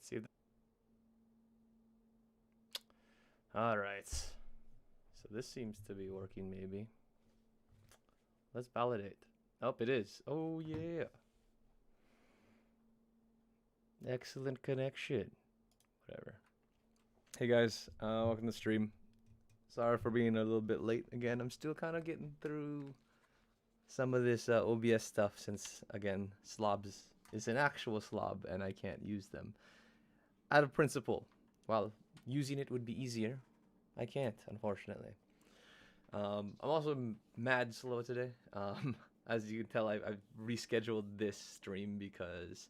Let's see. All right. So this seems to be working maybe. Let's validate. Oh, it is. Oh, yeah. Excellent connection. Whatever. Hey guys, welcome to the stream. Sorry for being a little bit late again. I'm still kind of getting through some of this OBS stuff since, again, slobs is an actual slob and I can't use them. Out of principle, while using it would be easier, I can't, unfortunately. I'm also mad slow today. As you can tell, I've rescheduled this stream because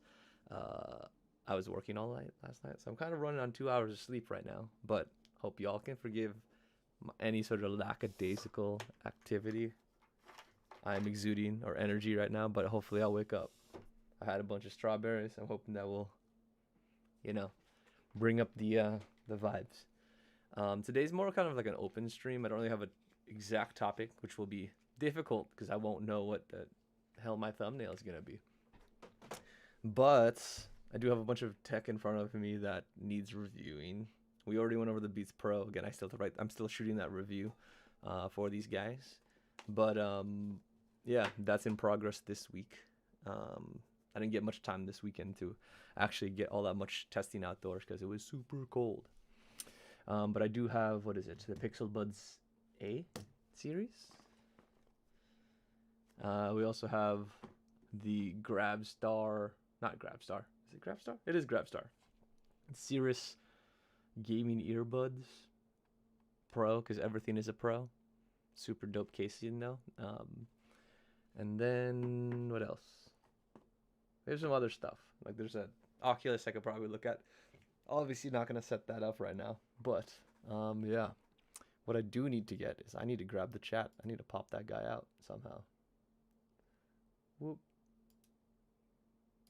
I was working all night last night. So I'm kind of running on 2 hours of sleep right now. But hope y'all can forgive any sort of lackadaisical activity I'm exuding or energy right now. But hopefully I'll wake up. I had a bunch of strawberries. I'm hoping that will, you know, bring up the vibes. Today's more kind of like an open stream. I don't really have an exact topic, which will be difficult because I won't know what the hell my thumbnail is gonna be. But I do have a bunch of tech in front of me that needs reviewing. We already went over the Beats Pro. Again, I'm still shooting that review for these guys. But yeah, that's in progress this week. I didn't get much time this weekend to actually get all that much testing outdoors because it was super cold. But I do have, what is it? The Pixel Buds A series. We also have the Grabstar, not Grabstar. Is it Grabstar? It is Grabstar. Cirrus Gaming Earbuds Pro, because everything is a Pro. Super dope casing though. And then what else? There's some other stuff. Like there's an Oculus I could probably look at. Obviously not gonna set that up right now, but yeah. What I do need to get is I need to grab the chat. I need to pop that guy out somehow. Whoop.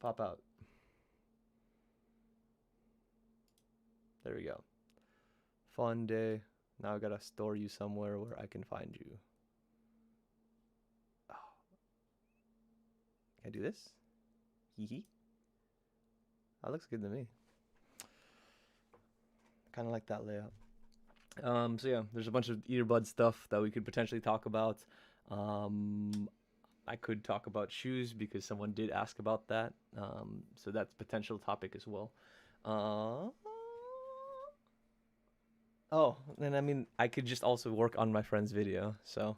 Pop out. There we go. Fun day. Now I gotta store you somewhere where I can find you. Oh. Can I do this? Hee hee. That looks good to me. Kind of like that layout. So yeah, there's a bunch of earbud stuff that we could potentially talk about. I could talk about shoes because someone did ask about that. So that's a potential topic as well. Oh, and I mean, I could just also work on my friend's video. So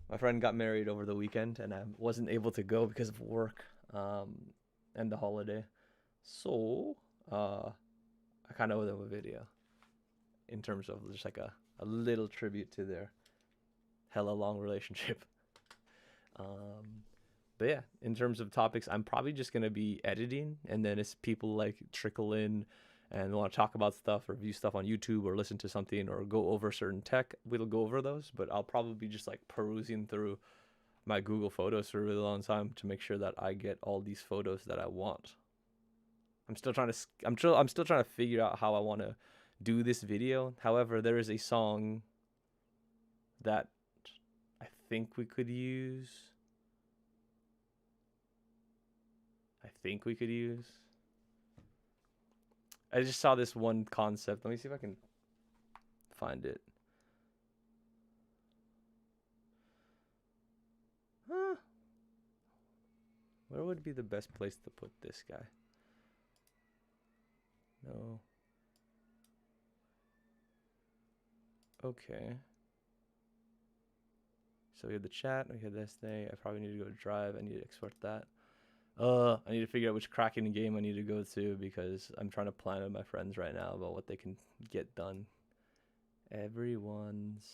my friend got married over the weekend and I wasn't able to go because of work and the holiday. So I kind of owe them a video in terms of just like a little tribute to their hella long relationship. But yeah, in terms of topics, I'm probably just gonna be editing, and then as people like trickle in and want to talk about stuff, review stuff on YouTube, or listen to something, or go over certain tech, we'll go over those. But I'll probably be just like perusing through my Google Photos for a really long time to make sure that I get all these photos that I want. I'm still trying to figure out how I want to do this video. However, there is a song that I think we could use. I just saw this one concept. Let me see if I can find it. Huh. Where would be the best place to put this guy? No. Okay. So we have the chat, we have this thing. I probably need to go to Drive. I need to export that. I need to figure out which Kraken game I need to go to because I'm trying to plan with my friends right now about what they can get done. Everyone's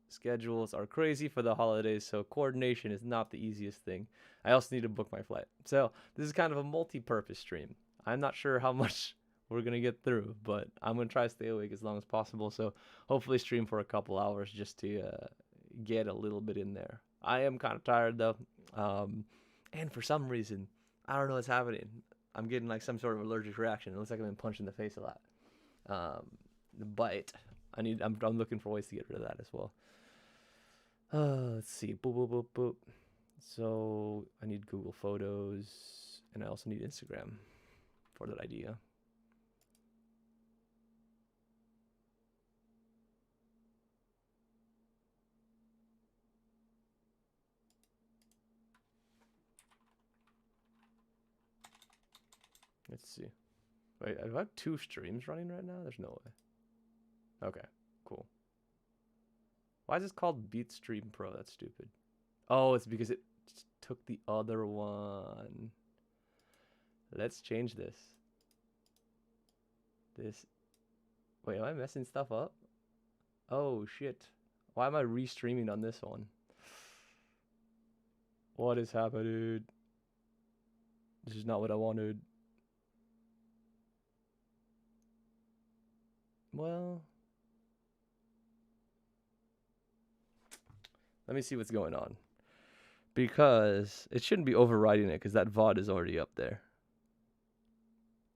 schedules are crazy for the holidays, so coordination is not the easiest thing. I also need to book my flight. So this is kind of a multi-purpose stream. I'm not sure how much we're gonna get through, but I'm gonna try to stay awake as long as possible. So hopefully stream for a couple hours just to get a little bit in there. I am kind of tired though, and for some reason, I don't know what's happening. I'm getting like some sort of allergic reaction. It looks like I've been punched in the face a lot. But I'm looking for ways to get rid of that as well. Let's see. Boop, boop, boop, boop. So I need Google Photos, and I also need Instagram for that idea. Let's see. Wait, I have 2 streams running right now? There's no way. Okay, cool. Why is this called Beat Stream Pro? That's stupid. Oh, it's because it took the other one. Let's change this. Wait, am I messing stuff up? Oh, shit. Why am I restreaming on this one? What is happening? This is not what I wanted. Well, let me see what's going on. Because it shouldn't be overriding it because that VOD is already up there.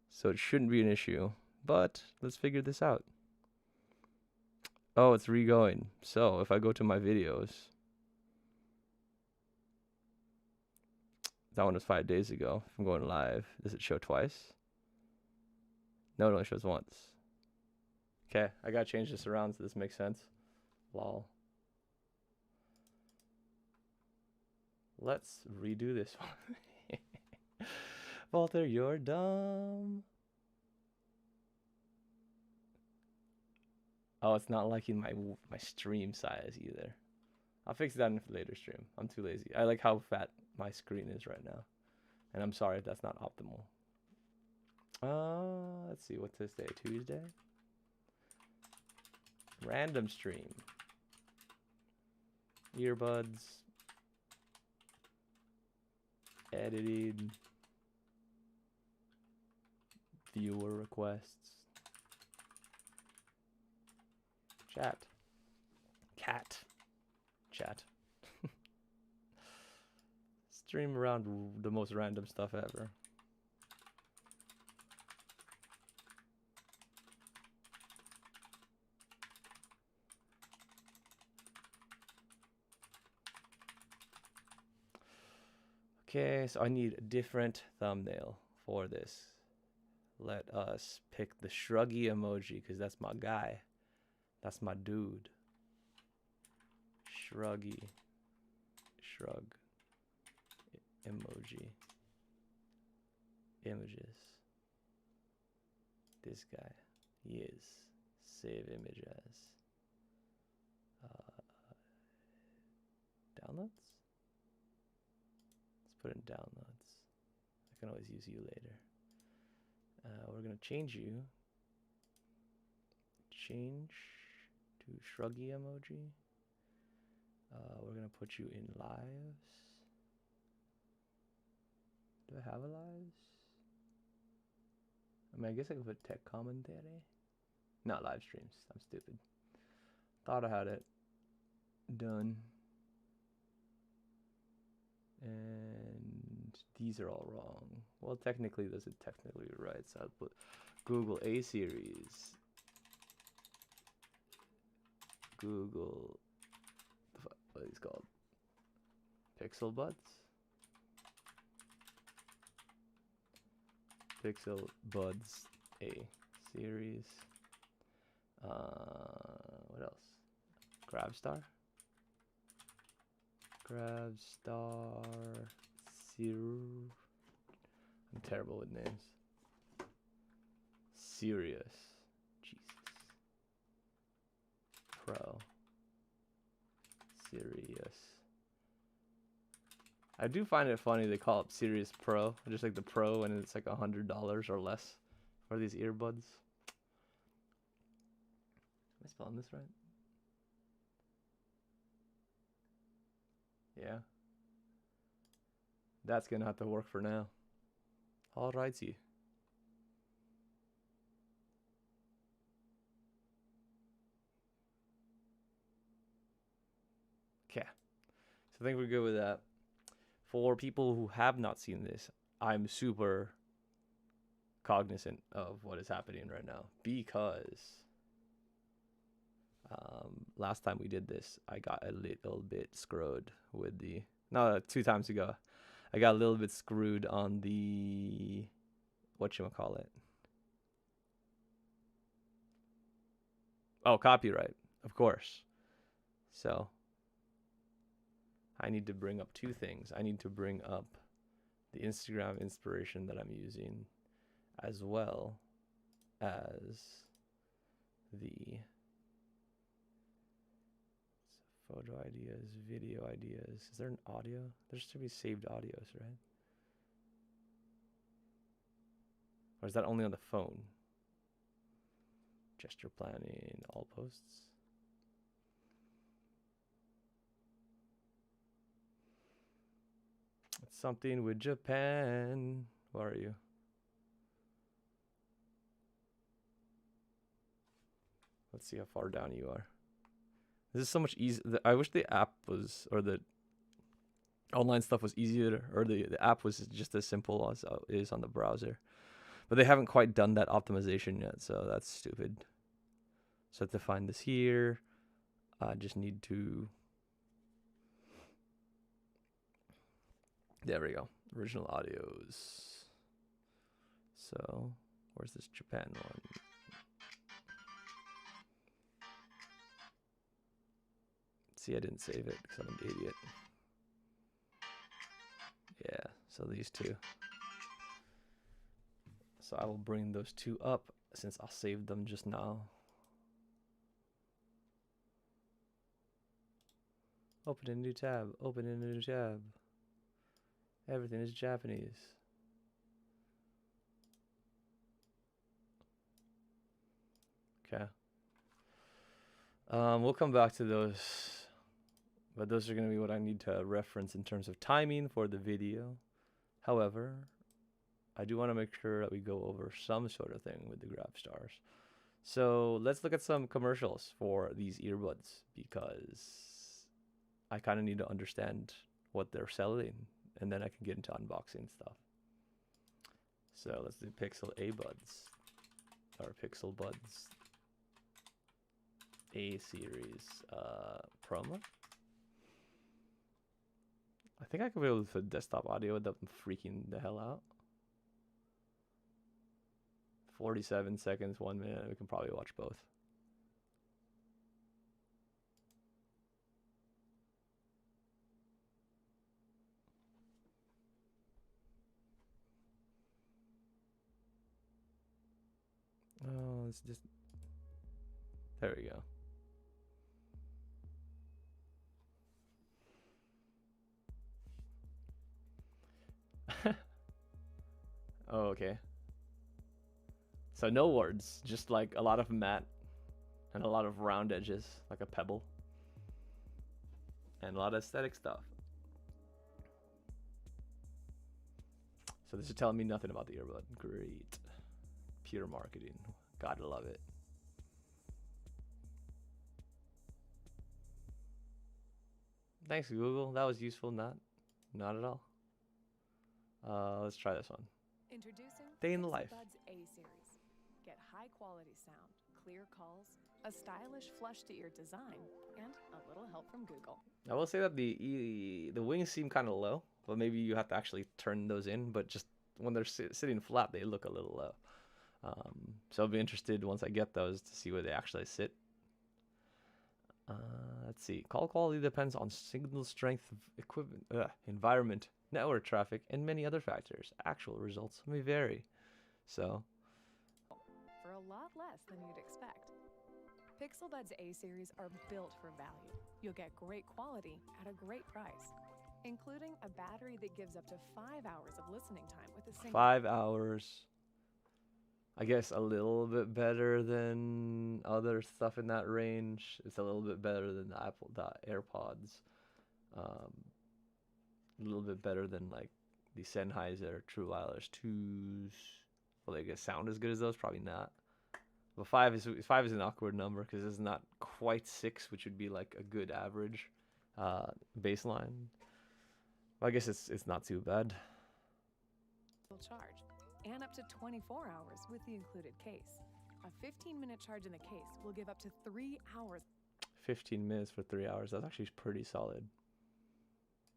So it shouldn't be an issue. But let's figure this out. Oh, it's re-going. So if I go to my videos, that one was 5 days ago. If I'm going live, does it show twice? No, it only shows once. Okay, I gotta change this around so this makes sense. Lol. Let's redo this one. Walter, you're dumb. Oh, it's not liking my stream size either. I'll fix that in a later stream. I'm too lazy. I like how fat my screen is right now. And I'm sorry if that's not optimal. Let's see, what's this day? Tuesday? Random stream. Earbuds. Edited. Viewer requests. Chat. Cat. Chat. Stream around the most random stuff ever. Okay, so I need a different thumbnail for this. Let us pick the shruggy emoji because that's my guy. That's my dude. Shruggy. Shrug. Emoji. Images. This guy. He is. Save image as. Downloads? Let's put in downloads. I can always use you later. We're going to change you. Change to shruggy emoji. We're going to put you in lives. Do I have a lives? I mean, I guess I could put tech commentary. Not live streams. I'm stupid. Thought I had it done. And these are all wrong. Well, technically, those are technically right. So I'll put Google A series. Google. What are these called? Pixel Buds? Pixel Buds A series. What else? Grabstar. Grabstar. I'm terrible with names. Serious. Jesus. Pro. Serious. I do find it funny they call it Serious Pro, just like the Pro, and it's like $100 or less for these earbuds. Am I spelling this right? Yeah. That's gonna have to work for now. Alrighty. Okay. So I think we're good with that. For people who have not seen this, I'm super cognizant of what is happening right now because last time we did this, I got a little bit screwed with the... No, 2 times ago. I got a little bit screwed on the... whatchamacallit? Oh, copyright. Of course. So... I need to bring up 2 things. I need to bring up the Instagram inspiration that I'm using, as well as the photo ideas, video ideas. Is there an audio? There should be saved audios, right? Or is that only on the phone? Gesture planning, all posts. It's something with Japan. Where are you? Let's see how far down you are. This is so much easier. I wish the app was, or the online stuff was easier, or the app was just as simple as it is on the browser. But they haven't quite done that optimization yet, so that's stupid. So I have to find this here. I just need to... There we go. Original audios. So, where's this Japan one? See, I didn't save it because I'm an idiot. Yeah, so these two. So I will bring those two up since I saved them just now. Open a new tab. Open a new tab. Everything is Japanese. Okay. We'll come back to those. But those are going to be what I need to reference in terms of timing for the video. However, I do want to make sure that we go over some sort of thing with the grab stars. So let's look at some commercials for these earbuds because I kind of need to understand what they're selling and then I can get into unboxing stuff. So let's do Pixel A Buds or Pixel Buds A series promo. I think I could be able to put desktop audio without freaking the hell out. 47 seconds, 1 minute. We can probably watch both. Oh, it's just... There we go. Oh, okay. So no words, just like a lot of matte and a lot of round edges, like a pebble. And a lot of aesthetic stuff. So this is telling me nothing about the earbud. Great. Pure marketing. Gotta love it. Thanks, Google. That was useful. Not at all. Let's try this one. Introducing Day in the life. Earbuds A series. Get high quality sound, clear calls, a stylish flush to ear design, and a little help from Google. I will say that the wings seem kind of low, but maybe you have to actually turn those in. But just when they're sitting flat, they look a little low. So I'll be interested once I get those to see where they actually sit. Let's see. Call quality depends on signal strength, equipment, environment, network traffic, and many other factors. Actual results may vary. So, for a lot less than you'd expect. Pixel Buds A series are built for value. You'll get great quality at a great price, including a battery that gives up to 5 hours of listening time with a single 5 hours. I guess a little bit better than other stuff in that range. It's a little bit better than the AirPods. A little bit better than like the Sennheiser True Wireless 2s. Will they get sound as good as those? Probably not. But five is an awkward number because it's not quite 6, which would be like a good average baseline. Well, I guess it's not too bad. charge, and up to 24 hours with the included case. A 15-minute charge in the case will give up to 3 hours 15 minutes for 3 hours. That's actually pretty solid.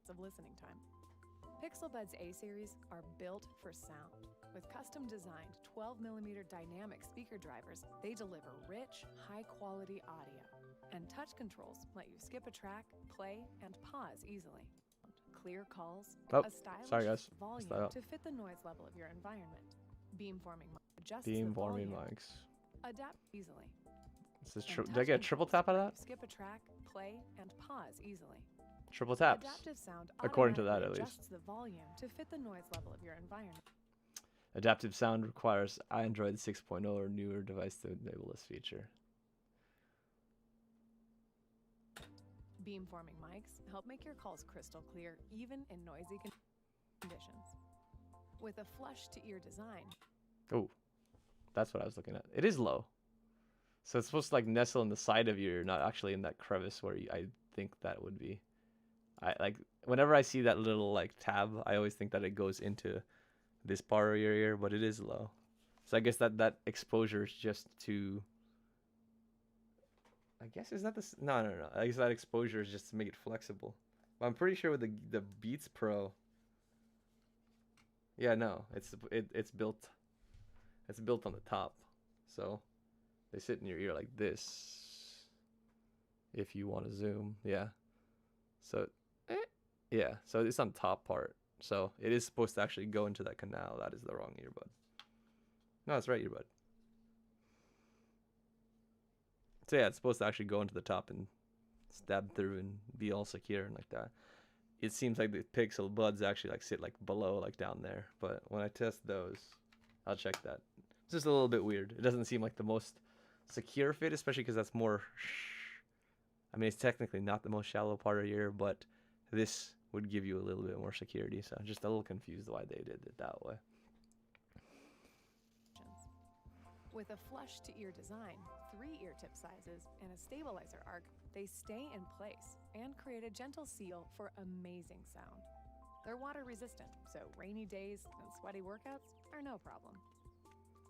of listening time. Pixel Buds A series are built for sound. With custom-designed 12mm dynamic speaker drivers, they deliver rich, high-quality audio. And touch controls let you skip a track, play, and pause easily. Clear calls, a stylish sorry guys. volume to fit the noise level of your environment. Beamforming adjusts the Beamforming volume. mics. Adapt easily. This is And did I get a touch triple controls tap out of let that? you skip a track, play, and pause easily. Triple taps. Adaptive sound According to that, automatically at least. adjusts the volume to fit the noise level of your environment. Adaptive sound requires Android 6.0 or newer device to enable this feature. Beamforming mics help make your calls crystal clear even in noisy conditions. With a flush-to-ear design. Oh, that's what I was looking at. It is low. So it's supposed to like nestle in the side of your ear, not actually in that crevice where I think that would be. I like whenever I see that little like tab, I always think that it goes into this part of your ear, but it is low. So I guess that exposure is just to. I guess is that this? No. I guess that exposure is just to make it flexible. But I'm pretty sure with the Beats Pro. Yeah, no, it's built. It's built on the top, so they sit in your ear like this. If you want to zoom, yeah. So, yeah. So it's on top part. So it is supposed to actually go into that canal. That is the wrong earbud. No, that's right earbud. So yeah, it's supposed to actually go into the top and stab through and be all secure and like that. It seems like the Pixel buds actually like sit like below, like down there. But when I test those, I'll check that. It's just a little bit weird. It doesn't seem like the most secure fit, especially because that's more. I mean, it's technically not the most shallow part of your ear, but this would give you a little bit more security. So I'm just a little confused why they did it that way. With a flush-to-ear design, 3 ear tip sizes, and a stabilizer arc, they stay in place and create a gentle seal for amazing sound. They're water-resistant, so rainy days and sweaty workouts are no problem.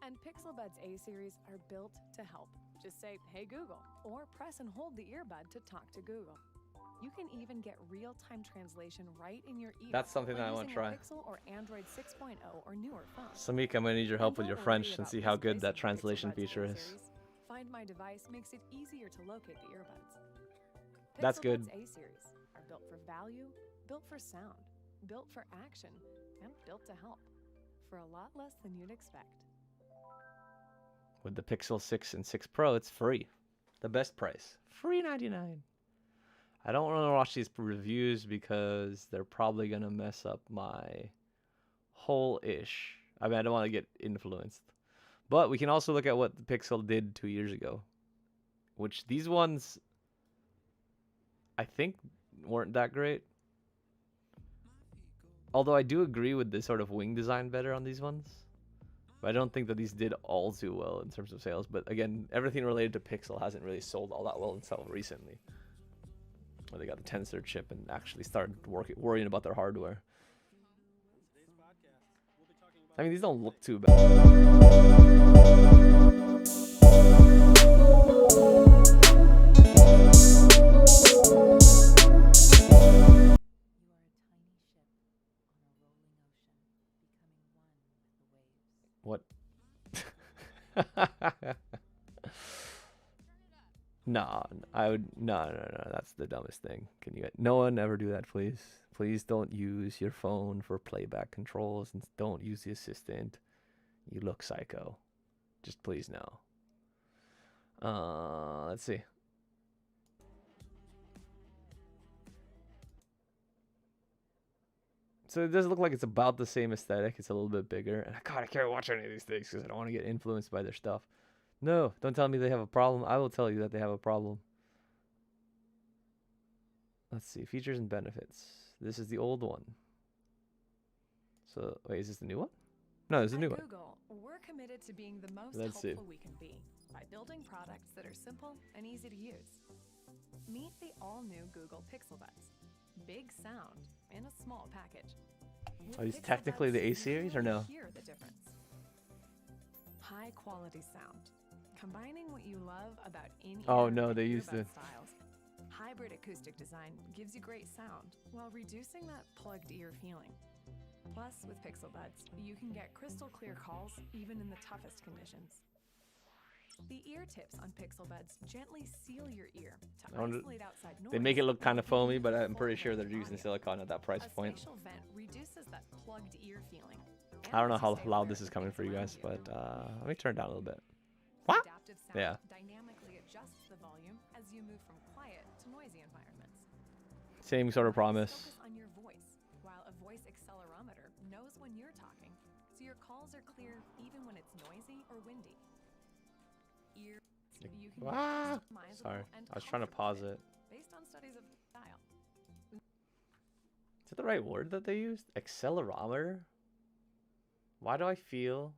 And Pixel Buds A-Series are built to help. Just say, "Hey Google," or press and hold the earbud to talk to Google. You can even get real-time translation right in your ear. That's something that I want to try. Pixel or Android 6.0 or newer phones. Samik, I'm gonna need your help with your French and see how good that translation feature is. Find My Device makes it easier to locate the earbuds. That's good. Pixel Buds A-Series are built for value, built for sound, built for action, and built to help. For a lot less than you'd expect. With the Pixel 6 and 6 Pro, it's free. The best price. Free $99. I don't want to watch these reviews because they're probably going to mess up my whole ish. I mean, I don't want to get influenced. But we can also look at what the Pixel did 2 years ago, which these ones, I think, weren't that great. Although I do agree with the sort of wing design better on these ones. But I don't think that these did all too well in terms of sales. But again, everything related to Pixel hasn't really sold all that well until recently. Where they got the Tensor chip and actually started worrying about their hardware. I mean, these don't look too bad. What? No, I would no. That's the dumbest thing. Can you? No one ever do that, please. Please don't use your phone for playback controls and don't use the assistant. You look psycho. Just please no. Let's see. So it does look like it's about the same aesthetic. It's a little bit bigger. And God, I can't watch any of these things because I don't want to get influenced by their stuff. No, don't tell me they have a problem. I will tell you that they have a problem. Let's see. Features and benefits. This is the old one. So, wait, is this the new one? No, this is the new one. At Google, we're committed to being the most helpful we can be by building products that are simple and easy to use. Meet the all-new Google Pixel Buds. Big sound in a small package. Are these technically the A series or no? Hear the difference. High quality sound, combining what you love about in-ear Oh no, they used the styles. Hybrid acoustic design gives you great sound while reducing that plugged ear feeling. Plus, with Pixel Buds, you can get crystal clear calls even in the toughest conditions. The ear tips on Pixel Buds gently seal your ear to I wonder- isolate outside noise. They make it look kind of while giving foamy, you but the I'm pretty full sure range they're of using audio. silicone at that price A point. spatial vent reduces that plugged ear feeling. and I don't know lets you how stay loud aware this of is the coming things for you around guys, you. but let me turn it down a little bit. The What? adaptive sound Yeah. dynamically adjusts the volume as you move from quiet to noisy environments. Same sort of Mics promise. focus on your voice, while a voice accelerometer knows when you're talking, so your calls are clear even when it's noisy or windy. Ear, you can get Ah! customizable Sorry, and I was trying to comfortable pause fit it. based on studies of style. Is that the right word that they used? Accelerometer? Why do I feel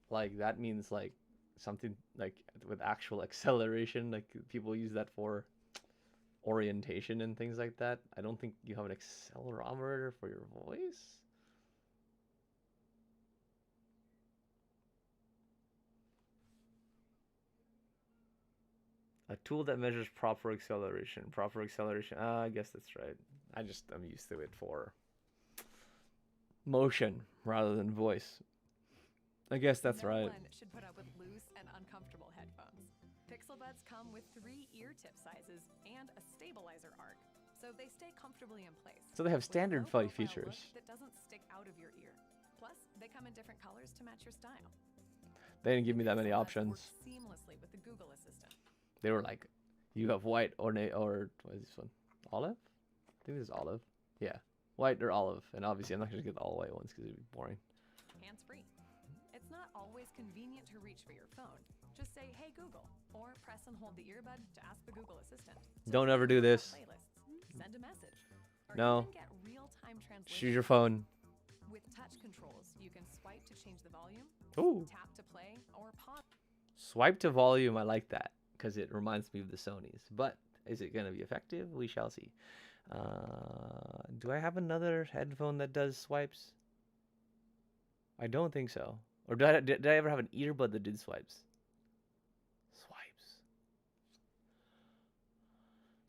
like that means like something like with actual acceleration? Like people use that for orientation and things like that. I don't think you have an accelerometer for your voice. A tool that measures proper acceleration. Proper acceleration. I guess that's right. I'm used to it for motion rather than voice. I guess that's right. No one should put up with loose and uncomfortable headphones. Pixel Buds come with 3 ear tip sizes and a stabilizer arc, so they stay comfortably in place. So they have with a standard low-profile features. look that doesn't stick out of your ear. Plus, they come in different colors to match your style. They didn't give me that many Pixel Buds options. work seamlessly with the Google Assistant. They were like, you have white or what is this one? Olive? I think this is olive. Yeah, white or olive. And obviously, I'm not gonna get the all white ones because it'd be boring. Hands-free. It's not always convenient to reach for your phone. Just say, "Hey Google," or press and hold the earbud to ask the Google Assistant. to Don't play ever do your this. playlists, send a message, or No. even get real-time translation. Choose your phone. With touch controls, you can swipe to change the volume, Ooh. tap to play, or pause. Swipe to volume. I like that because it reminds me of the Sonys. But is it gonna be effective? We shall see. Do I have another headphone that does swipes? I don't think so. Or did I ever have an earbud that did swipes? Swipes.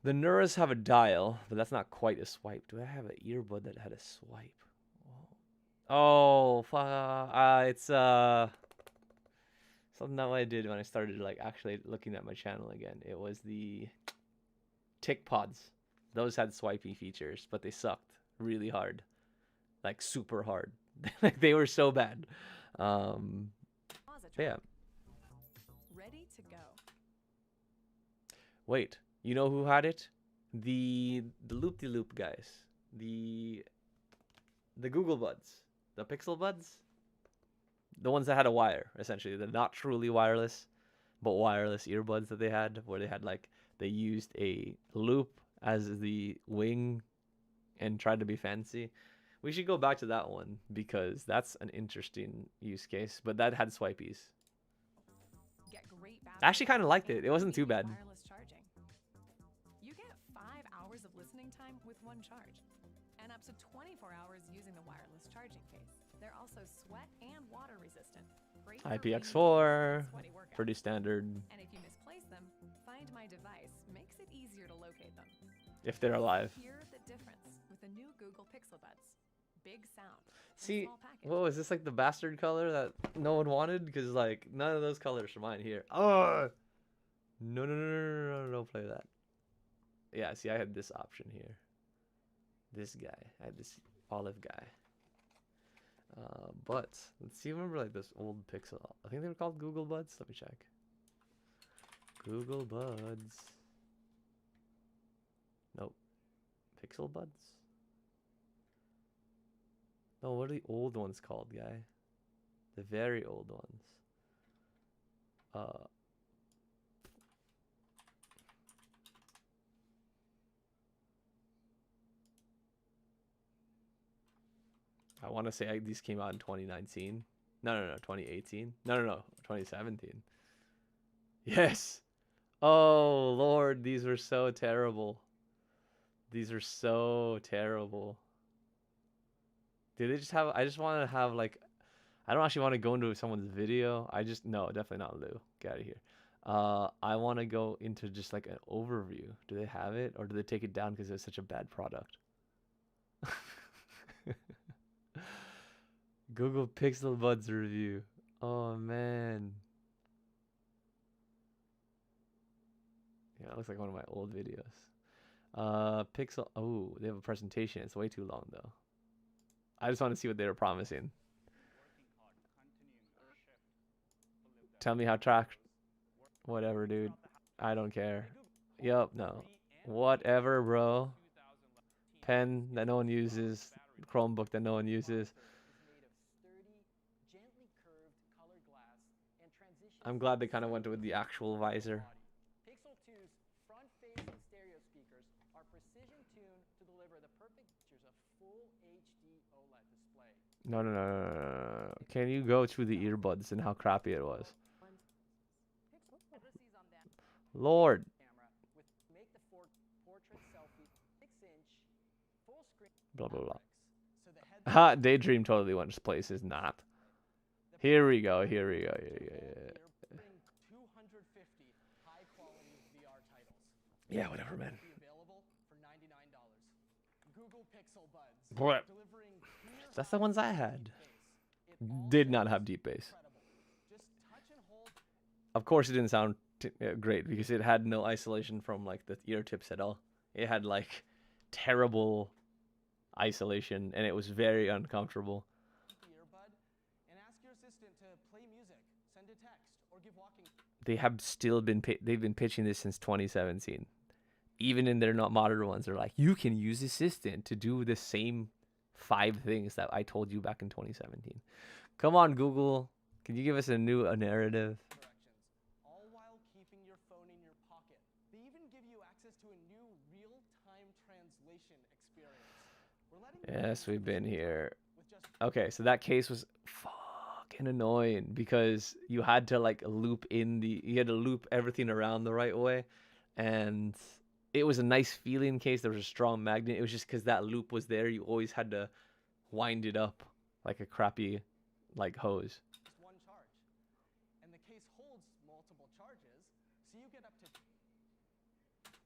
The Neuras have a dial, but that's not quite a swipe. Do I have an earbud that had a swipe? Oh, it's something that I did when I started like actually looking at my channel again. It was the Tick Pods. Those had swipey features, but they sucked really hard, like super hard. Like they were so bad. Pause a Yeah. track. Ready to go. Wait, you know who had it? The loop-de-loop guys. The Google Buds, the Pixel Buds, the ones that had a wire. Essentially, they're not truly wireless, but wireless earbuds that they had, where they had like they used a loop as the wing and tried to be fancy. We should go back to that one because that's an interesting use case. But that had swipies. Get great I actually kind of liked and it. It wasn't too bad. wireless charging. You get 5 hours of listening time with one charge, and up to 24 hours using the wireless charging case. They're also sweat and water resistant. Great for when you take a IPX4, sweaty workout. pretty standard. And if you misplace them, Find My Device makes it easier to locate them. If they're alive. Hear the difference with the new Google Pixel Buds. Big sound. and See, small package. whoa, is this like the bastard color that no one wanted? Because like none of those colors are mine here. Oh, no, don't play that. Yeah, see, I had this option here. This guy, I had this olive guy. But let's see. Remember like this old Pixel? I think they were called Google Buds. Let me check. Google Buds. Nope. Pixel Buds. No, what are the old ones called, guy? The very old ones. I want to say these came out in 2019. No, 2018. No, 2017. Yes. Oh, Lord, these were so terrible. These are so terrible. Did they just have, I just want to have like, I don't actually want to go into someone's video. No, definitely not Lou. Get out of here. I want to go into just like an overview. Do they have it or do they take it down because it's such a bad product? Google Pixel Buds review. Oh man. Yeah, it looks like one of my old videos. Pixel. Oh, they have a presentation. It's way too long though. I just want to see what they were promising. Tell me how track. Whatever, dude. I don't care. Yup, no. Whatever, bro. Pen that no one uses. Chromebook that no one uses. I'm glad they kind of went with the actual visor. Pixel 2's front-facing stereo speakers are precision-tuned to deliver the perfect features of full HD OLED display. No, no, no, no, no, no, no. Can you go through the earbuds and how crappy it was? Lord. Camera with make the portrait selfie 6-inch full screen. Blah, blah, blah. So the Ha, Daydream totally went places. Not. Here we go, here we go, here we go. bring 250 high-quality VR titles. Yeah, whatever, man. Be available for $99. Google Pixel Buds. What? Delivering clear That's the ones I had. bass. It all Did not have deep bass. incredible. Just touch and hold. Of course, it didn't sound great because it had no isolation from like the ear tips at all. It had like terrible isolation and it was very uncomfortable. The earbud and ask your assistant to play music, send a text, or give walking. They have still been they've been pitching this since 2017. Even in their not modern ones, they're like, you can use Assistant to do the same 5 things that I told you back in 2017. Come on, Google. Can you give us a narrative? Directions, all while keeping your phone in your pocket. They even give you access to a new real-time translation experience. We're letting Yes, we've been here. with just Okay, so that case was fucking annoying because you had to like loop you had to loop everything around the right way, and it was a nice feeling case. There was a strong magnet. It was just because that loop was there, you always had to wind it up like a crappy like hose. one charge. And the case holds multiple charges, so you get up to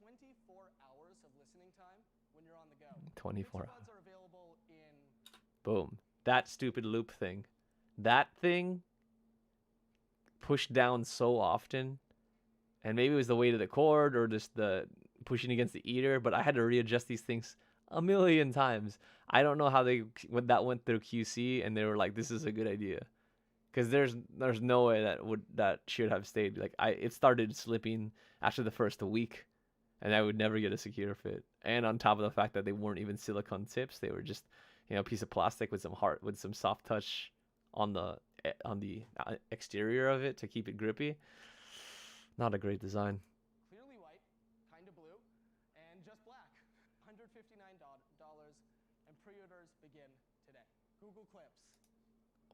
24 hours of listening time when you're on the go. 24 Pixel hours. Buds are available in Boom. That stupid loop thing. That thing pushed down so often, and maybe it was the weight of the cord or just the pushing against the ear, but I had to readjust these things a million times. I don't know how when that went through QC and they were like, this is a good idea. Because there's no way that should have stayed. Like it started slipping after the first week, and I would never get a secure fit. And on top of the fact that they weren't even silicone tips, they were just a piece of plastic with some soft touch on the exterior of it to keep it grippy. Not a great design. clearly white, kind of blue, and just black. $159, and pre-orders begin today. Google Clips.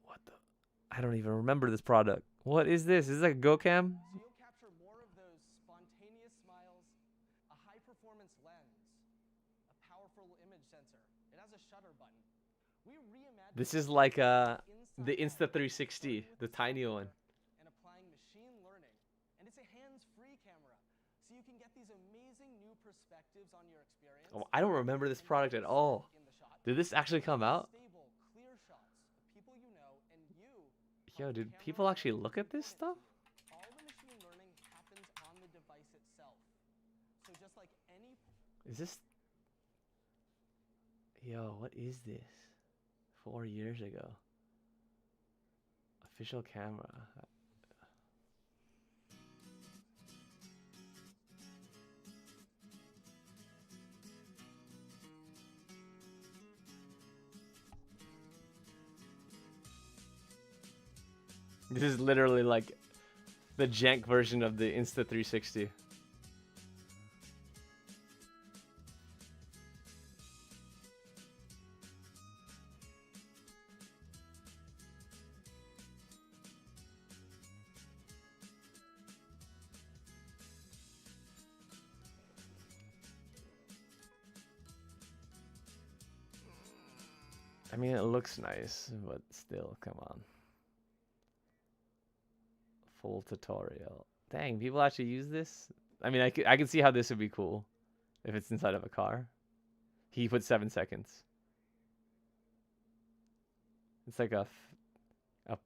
What the? I don't even remember this product. What is this? Is this like a GoCam? So you'll capture more of those spontaneous smiles, a high-performance lens, a powerful image sensor. It has a shutter button. We reimagined This is like the inside out, Insta360, the tiny one. and applying machine learning. And it's a hands-free camera, so you can get these amazing new perspectives on your experience. Oh, I don't remember this product at all. In the shot. Did this actually come out? Stable, clear shots of people you know and you. Yo, dude, people actually look at this stuff? All the machine learning happens on the device itself. So just like any Is this? Yo, what is this? 4 years ago. Official camera. This is literally like the jank version of the Insta360. I mean, it looks nice, but still, come on. Full tutorial. Dang, people actually use this? I mean, I can see how this would be cool if it's inside of a car. He put 7 seconds. It's like a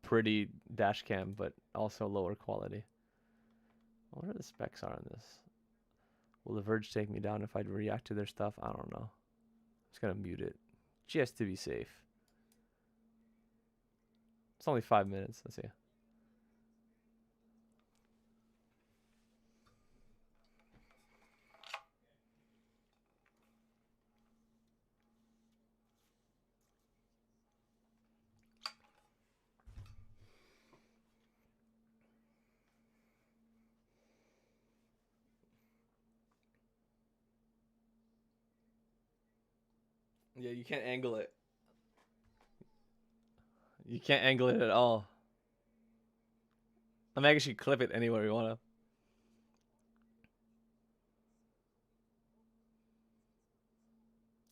pretty dash cam, but also lower quality. I wonder what the specs are on this. Will the Verge take me down if I react to their stuff? I don't know. I'm just gonna mute it just to be safe. It's only 5 minutes. Let's see. Yeah, you can't angle it. You can't angle it at all. I mean, I guess you clip it anywhere you want to.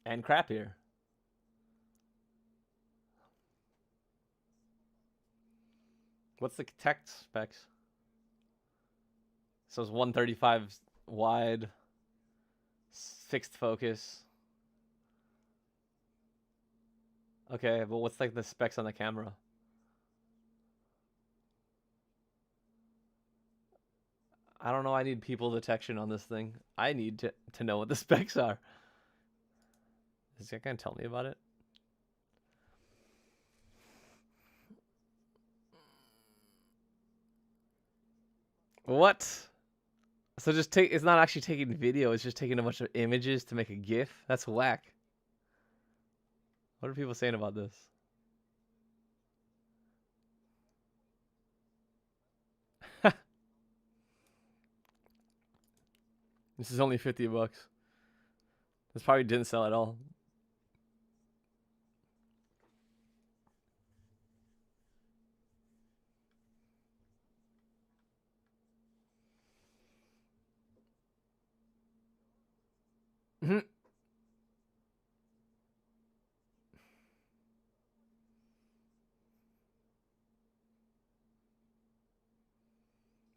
And crappier. What's the tech specs? So it's 135 wide, fixed focus. Okay, but what's like the specs on the camera? I don't know. I need people detection on this thing. I need to know what the specs are. Is that gonna tell me about it? What? So just take. It's not actually taking video. It's just taking a bunch of images to make a GIF. That's whack. What are people saying about this? This is only 50 bucks. This probably didn't sell at all.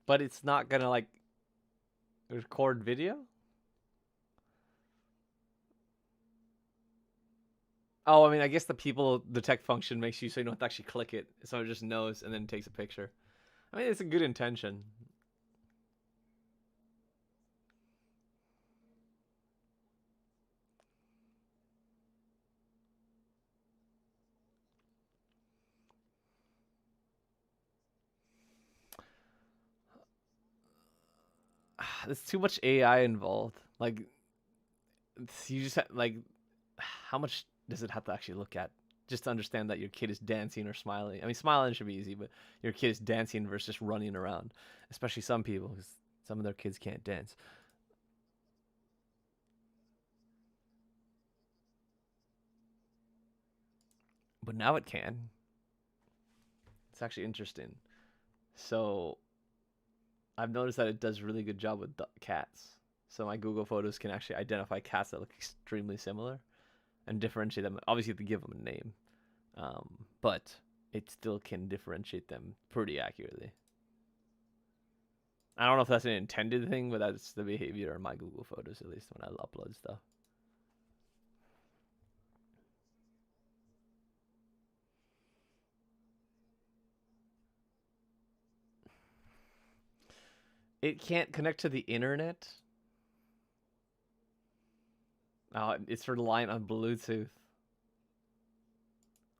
But it's not gonna like record video? Oh, I mean, I guess the people detect function makes you so you don't have to actually click it. So it just knows and then takes a picture. I mean, it's a good intention. There's too much AI involved. Like, you just like, how much does it have to actually look at just to understand that your kid is dancing or smiling? I mean, smiling should be easy, but your kid is dancing versus just running around. Especially some people, because some of their kids can't dance. But now it can. It's actually interesting. So I've noticed that it does a really good job with cats. So my Google Photos can actually identify cats that look extremely similar and differentiate them. Obviously, you have to give them a name, but it still can differentiate them pretty accurately. I don't know if that's an intended thing, but that's the behavior in my Google Photos, at least when I upload stuff. It can't connect to the internet. It's reliant on Bluetooth.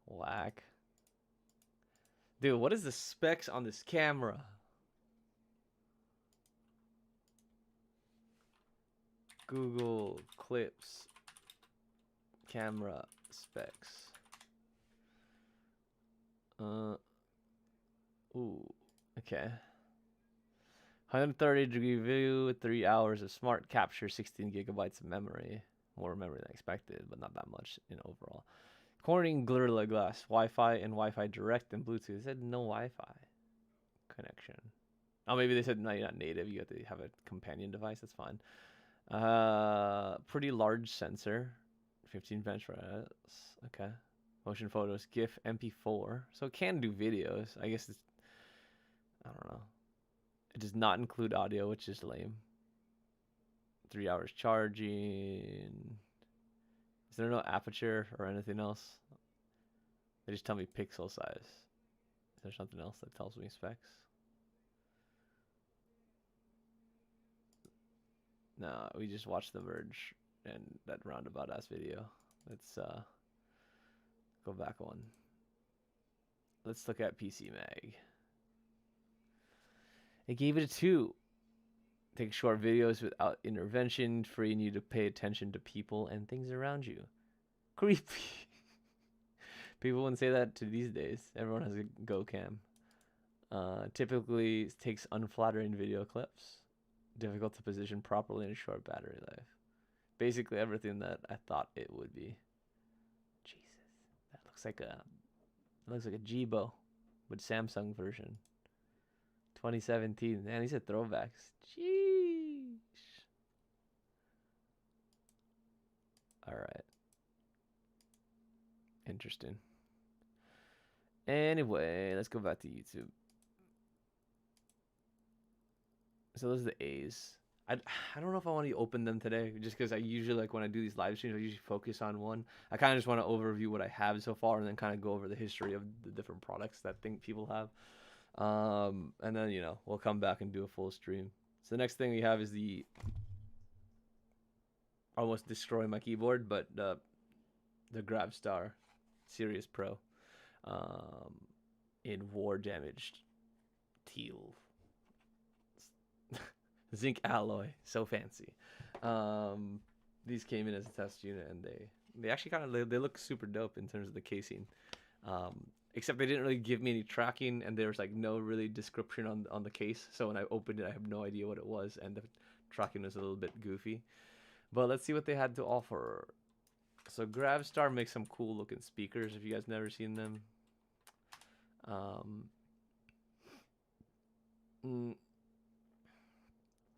Whack. Dude, what is the specs on this camera? Google Clips camera specs. Ooh, okay. 130-degree view, 3 hours of smart capture, 16 gigabytes of memory. More memory than expected, but not that much in overall. Corning Gorilla Glass, Wi-Fi and Wi-Fi Direct and Bluetooth. It said no Wi-Fi connection. Oh, maybe they said no, you're not native. You have to have a companion device. That's fine. Pretty large sensor, 15 bench press. Okay. Motion photos, GIF, MP4. So it can do videos. I guess it's, I don't know. It does not include audio, which is lame. 3 hours charging. Is there no aperture or anything else? They just tell me pixel size. Is there something else that tells me specs? No, we just watched The Verge and that roundabout ass video. Let's go back one. Let's look at PC Mag. It gave it a 2. Take short videos without intervention, freeing you to pay attention to people and things around you. Creepy. People wouldn't say that to these days. Everyone has a Go Cam. Typically takes unflattering video clips. Difficult to position properly in a short battery life. Basically everything that I thought it would be. Jesus, that looks like a Jibo, but Samsung version. 2017. Man, these are throwbacks. Jeez. All right. Interesting. Anyway, let's go back to YouTube. So those are the A's. I don't know if I want to open them today, just because I usually, like, when I do these live streams, I usually focus on one. I kind of just want to overview what I have so far and then kind of go over the history of the different products that people have. And then, you know, we'll come back and do a full stream. So the next thing we have is the almost destroy my keyboard, but the GravStar Sirius Pro in war damaged teal zinc alloy, so fancy. These came in as a test unit, and they actually kind of they look super dope in terms of the casing. Except they didn't really give me any tracking, and there was like no really description on the case. So when I opened it, I have no idea what it was, and the tracking was a little bit goofy. But let's see what they had to offer. So GravStar makes some cool looking speakers. If you guys never seen them,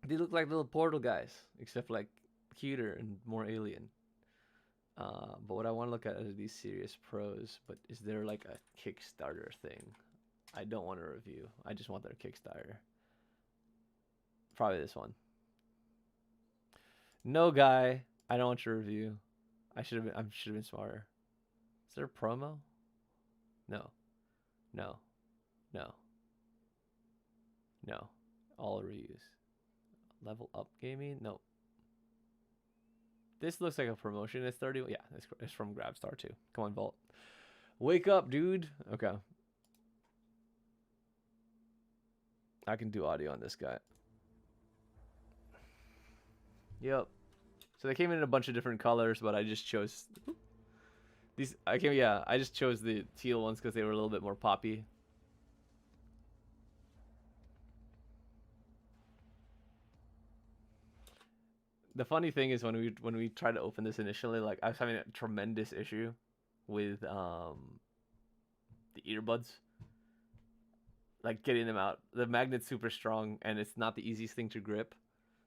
they look like little Portal guys, except like cuter and more alien. But what I want to look at are these Sirius Pros. But is there like a Kickstarter thing? I don't want to review. I just want their Kickstarter. Probably this one. No, guy. I don't want your review. I should have been smarter. Is there a promo? No. No. No. No. All reuse. Level Up Gaming? No. This looks like a promotion. It's 30. Yeah, it's from GravStar too. Come on, Vault. Wake up, dude. Okay. I can do audio on this guy. Yep. So they came in a bunch of different colors, but I just chose these. I just chose the teal ones because they were a little bit more poppy. The funny thing is when we tried to open this initially, like I was having a tremendous issue with the earbuds, like getting them out. The magnet's super strong, and it's not the easiest thing to grip.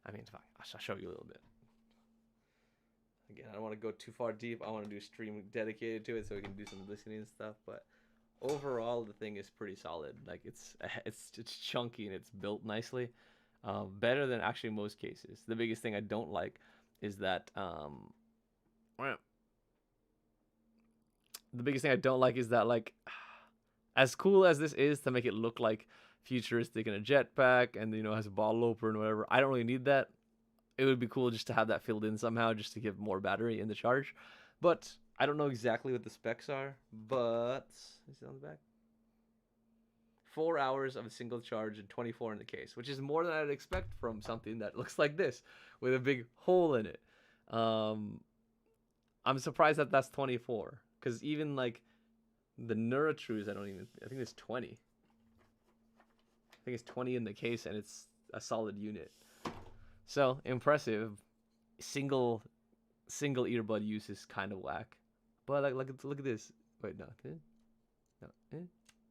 I mean, fine. I'll show you a little bit. Again, I don't want to go too far deep. I want to do a stream dedicated to it so we can do some listening and stuff. But overall, the thing is pretty solid. Like it's chunky and it's built nicely. Better than actually most cases. The biggest thing I don't like is that like as cool as this is to make it look like futuristic in a jetpack and has a bottle opener and whatever, I don't really need that. It would be cool just to have that filled in somehow just to give more battery in the charge. But I don't know exactly what the specs are, but is it on the back? 4 hours of a single charge and 24 in the case, which is more than I'd expect from something that looks like this with a big hole in it. I'm surprised that that's 24 because even like the Neurotrus, I think it's 20. I think it's 20 in the case and it's a solid unit. So impressive. Single earbud use is kind of whack, but like look at this. Wait, no.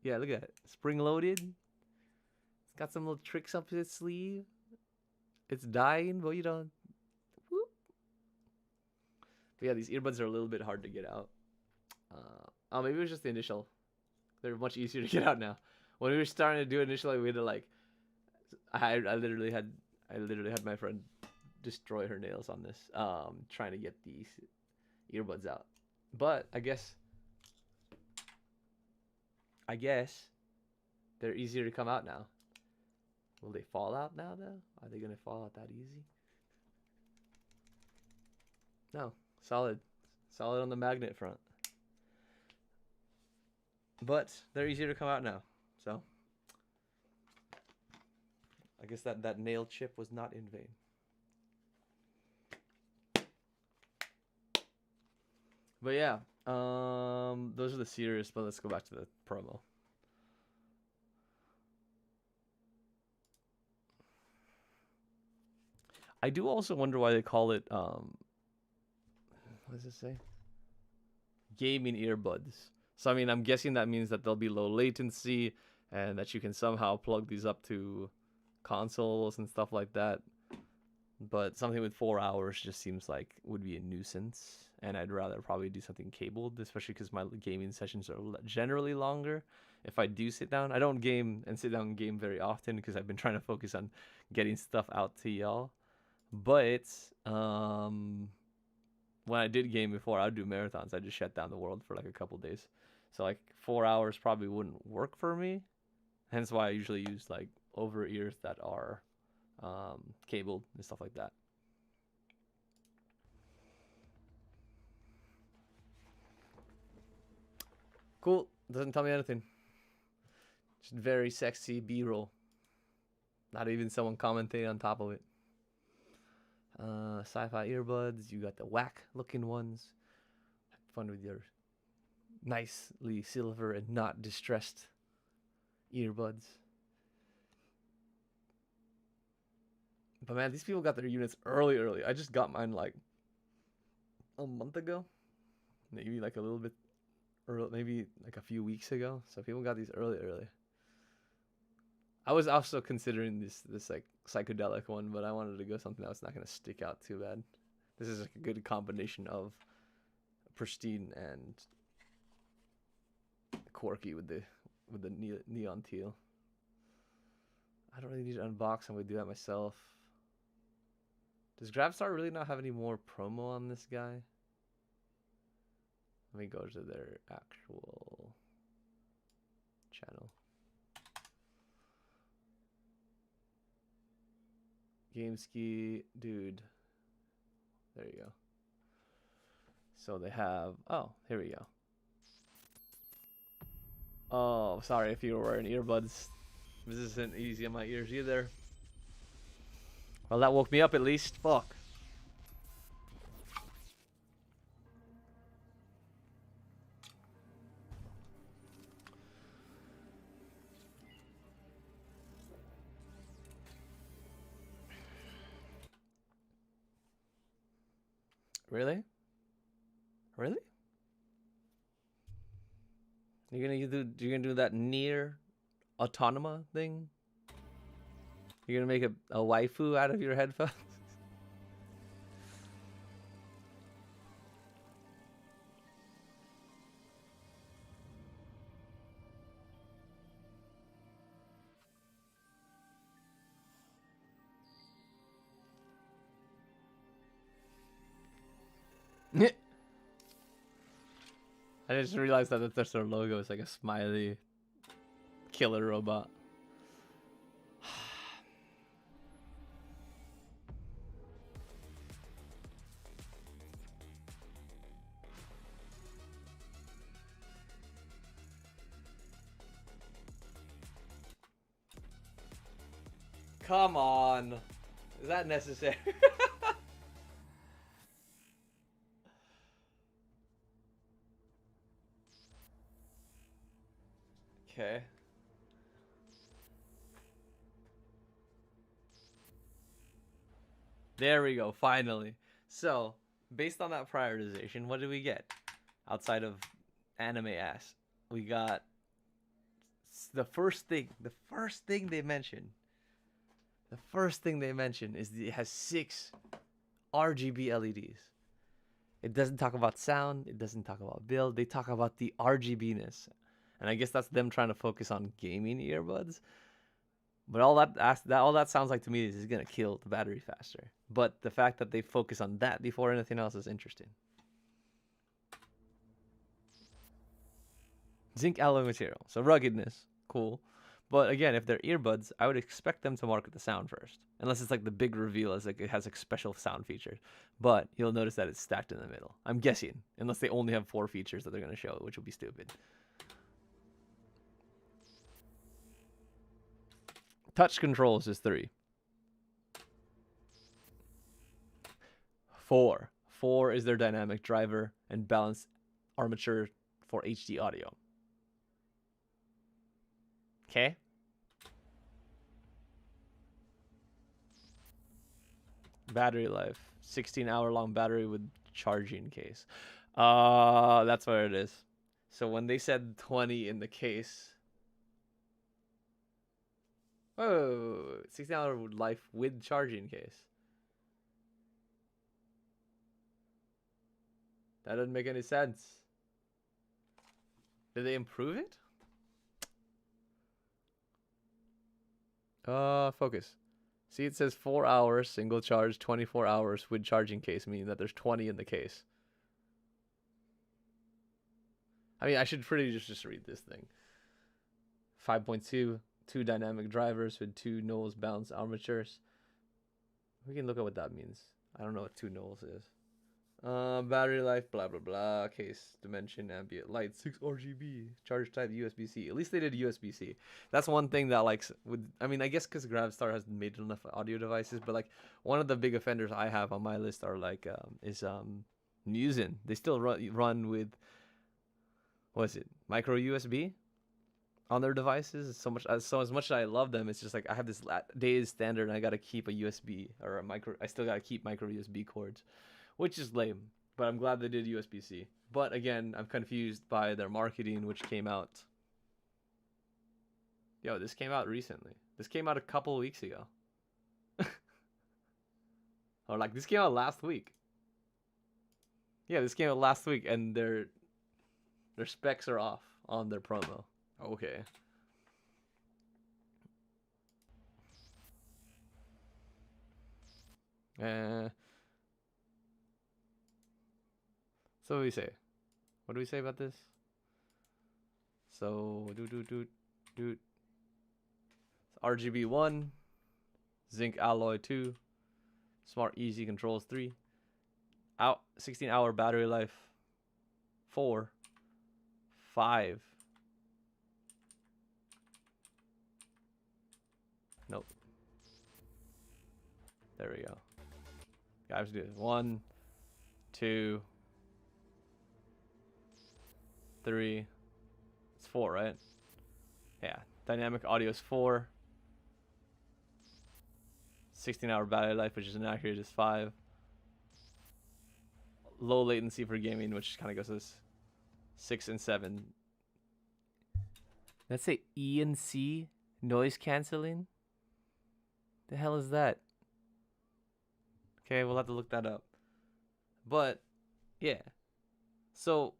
Yeah, look at it. Spring loaded. It's got some little tricks up its sleeve. It's dying, but you don't. Whoop. But yeah, these earbuds are a little bit hard to get out. Maybe it was just the initial. They're much easier to get out now. When we were starting to do it initially, we had to like. I literally had my friend destroy her nails on this, trying to get these earbuds out. But I guess they're easier to come out now. Will they fall out now, though? Are they going to fall out that easy? No, solid. Solid on the magnet front. But they're easier to come out now. So I guess that nail chip was not in vain. But yeah, those are the serious, but let's go back to the promo. I do also wonder why they call it what does it say? Gaming earbuds. So I mean, I'm guessing that means that they'll be low latency and that you can somehow plug these up to consoles and stuff like that. But something with 4 hours just seems like would be a nuisance, and I'd rather probably do something cabled, especially because my gaming sessions are generally longer. If I do sit down, I don't game and sit down and game very often because I've been trying to focus on getting stuff out to y'all. But when I did game before, I'd do marathons. I just shut down the world for like a couple days. So like 4 hours probably wouldn't work for me. Hence why I usually use like over ears that are cabled and stuff like that. Cool. Doesn't tell me anything. Just very sexy B-roll. Not even someone commenting on top of it. Sci-fi earbuds. You got the whack looking ones. Have fun with your nicely silver and not distressed earbuds. But man, these people got their units early. I just got mine like a month ago. Maybe like a little bit early, maybe like a few weeks ago. So people got these early. I was also considering this like psychedelic one, but I wanted to go something that's not gonna stick out too bad. This is like a good combination of pristine and quirky with the neon teal. I don't really need to unbox. I'm gonna do that myself. Does Grabstar really not have any more promo on this guy? Let me go to their actual channel. GameSki, dude. There you go. So they have, oh, here we go. Oh, sorry if you were wearing earbuds. This isn't easy on my ears either. Well, that woke me up at least. Fuck. Really? Really? You're gonna do that near autonoma thing? You're gonna make a waifu out of your headphones? I just realized that that's their logo. It's like a smiley killer robot. Come on. Is that necessary? Okay. There we go, finally. So, based on that prioritization, what did we get? Outside of anime ass. We got the first thing they mentioned. The first thing they mention is it has 6 RGB LEDs. It doesn't talk about sound. It doesn't talk about build. They talk about the RGBness. And I guess that's them trying to focus on gaming earbuds. But all that sounds like to me is going to kill the battery faster. But the fact that they focus on that before anything else is interesting. Zinc alloy material. So ruggedness. Cool. But again, if they're earbuds, I would expect them to market the sound first, unless it's like the big reveal as like it has like special sound features. But you'll notice that it's stacked in the middle. I'm guessing, unless they only have 4 features that they're gonna show, which would be stupid. Touch controls is 3. 4. 4 is their dynamic driver and balanced armature for HD audio. Okay. Battery life. 16-hour long battery with charging case. That's what it is. So when they said 20 in the case. Whoa, 16-hour life with charging case. That doesn't make any sense. Did they improve it? Focus. See, it says 4 hours single charge, 24 hours with charging case, meaning that there's 20 in the case. I mean, I should pretty just read this thing. 5.2, 2 dynamic drivers with 2 nose balanced armatures. We can look at what that means. I don't know what 2 nose is. Battery life, blah blah blah. Case dimension, ambient light, 6 RGB, charge type USB-C. At least they did USB-C. That's one thing that like would. I mean, I guess because Gravstar has made enough audio devices, but like one of the big offenders I have on my list are like Musin. They still run with what is it, micro USB on their devices. So as much as I love them, it's just like I have this day's standard, and I gotta keep a USB or a micro. I still gotta keep micro USB cords, which is lame, but I'm glad they did USB-C. But again, I'm confused by their marketing, which came out. Yo, this came out recently. This came out a couple weeks ago. Or like this came out last week. Yeah, this came out last week, and their specs are off on their promo. Okay. So what do we say? What do we say about this? So RGB 1, zinc alloy 2, smart easy controls 3, 16-hour battery life 4, 5. Nope. There we go. Guys, do it. 1, 2, 3. It's 4, right? Yeah. Dynamic audio is 4. 16-hour battery life, which is inaccurate, is 5. Low latency for gaming, which kind of goes as 6 and 7. Let's say ENC noise canceling. The hell is that? Okay, we'll have to look that up. But yeah, so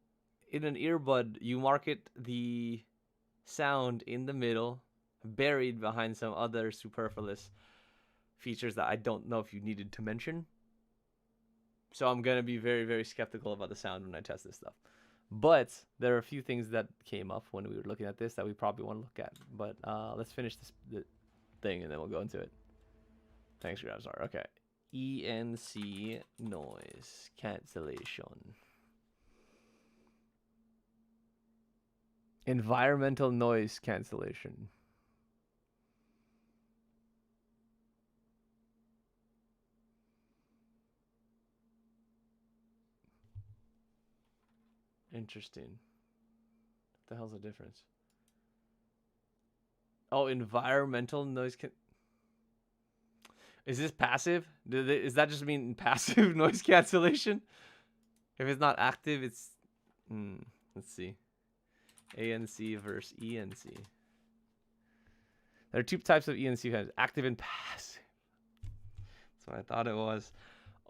in an earbud, you market the sound in the middle, buried behind some other superfluous features that I don't know if you needed to mention. So I'm going to be very, very skeptical about the sound when I test this stuff. But there are a few things that came up when we were looking at this that we probably want to look at. But let's finish the thing and then we'll go into it. Thanks, Gravstar. Okay. ENC noise cancellation. Environmental noise cancellation. Interesting. What the hell's the difference? Oh, environmental noise Is this passive? Is that just mean passive noise cancellation? If it's not active, it's... let's see. ANC versus ENC. There are 2 types of ENC, active and passive. That's what I thought it was.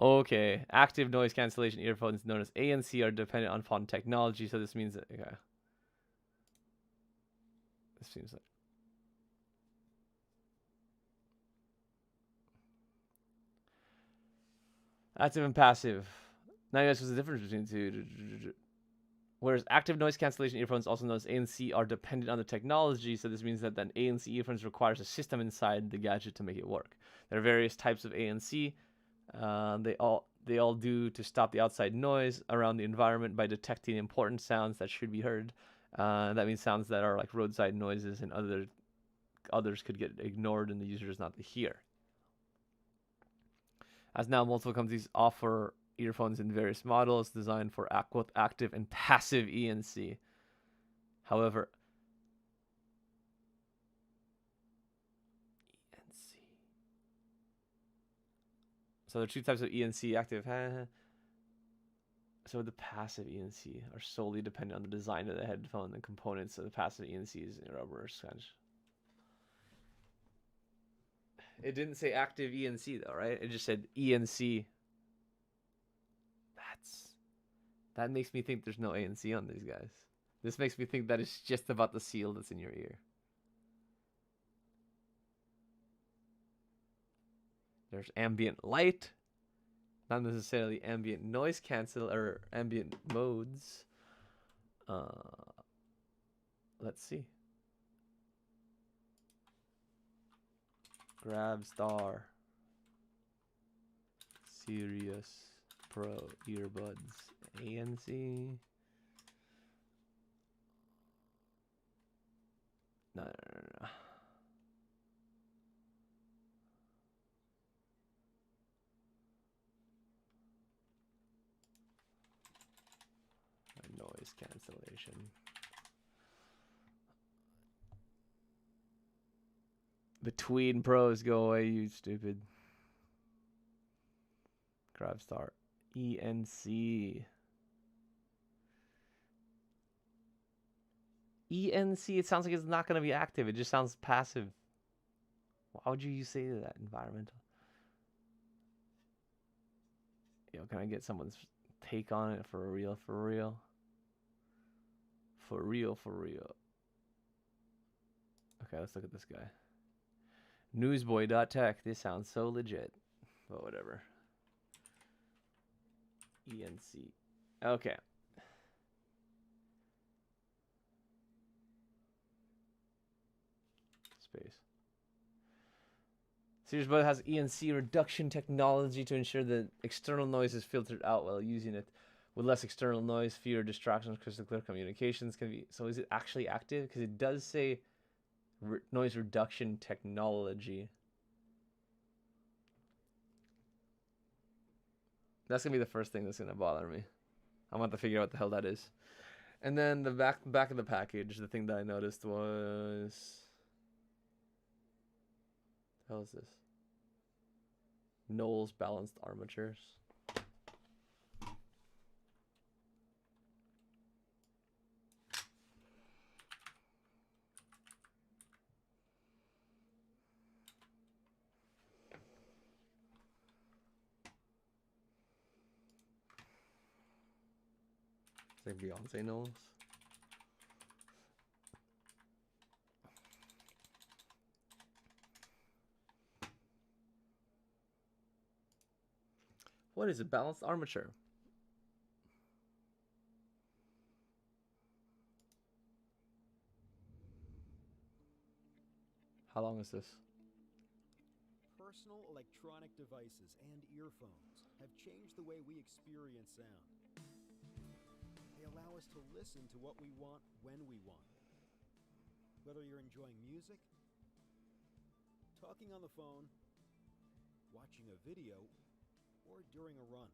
Okay, active noise cancellation earphones known as ANC are dependent on phone technology, so this means that, okay. This seems like... Active and passive. Now you guys, what's the difference between the two? Whereas active noise cancellation earphones, also known as ANC, are dependent on the technology. So this means that an ANC earphones requires a system inside the gadget to make it work. There are various types of ANC. They all do to stop the outside noise around the environment by detecting important sounds that should be heard. That means sounds that are like roadside noises and others could get ignored and the user is not to hear. As now multiple companies offer earphones in various models designed for both active and passive ENC. However, ENC. So there are two types of ENC, active. So the passive ENC are solely dependent on the design of the headphone and components of the passive ENCs and rubber sponge. It didn't say active ENC though, right? It just said ENC. That makes me think there's no ANC on these guys. This makes me think that it's just about the seal that's in your ear. There's ambient light, not necessarily ambient noise cancel or ambient modes. Let's see. Grabstar Sirius Pro Earbuds ANC. No. Noise cancellation. Between pros, go away, you stupid. Grabstar ENC. ENC, it sounds like it's not going to be active. It just sounds passive. Why would you say that? Environmental. Yo, can I get someone's take on it for real? For real? For real, for real. Okay, let's look at this guy. Newsboy.tech. This sounds so legit. But whatever. ENC. Okay. Space. Sirius Bud has ENC reduction technology to ensure that external noise is filtered out while using it. With less external noise, fewer distractions, crystal clear communications can be. So is it actually active? Because it does say noise reduction technology. That's gonna be the first thing that's gonna bother me. I'm gonna have to figure out what the hell that is. And then the back of the package, the thing that I noticed was, what the hell is this? Knowles balanced armatures. It's like Beyonce Knowles. What is a balanced armature? How long is this? Personal electronic devices and earphones have changed the way we experience sound. They allow us to listen to what we want when we want. Whether you're enjoying music, talking on the phone, watching a video, or during a run.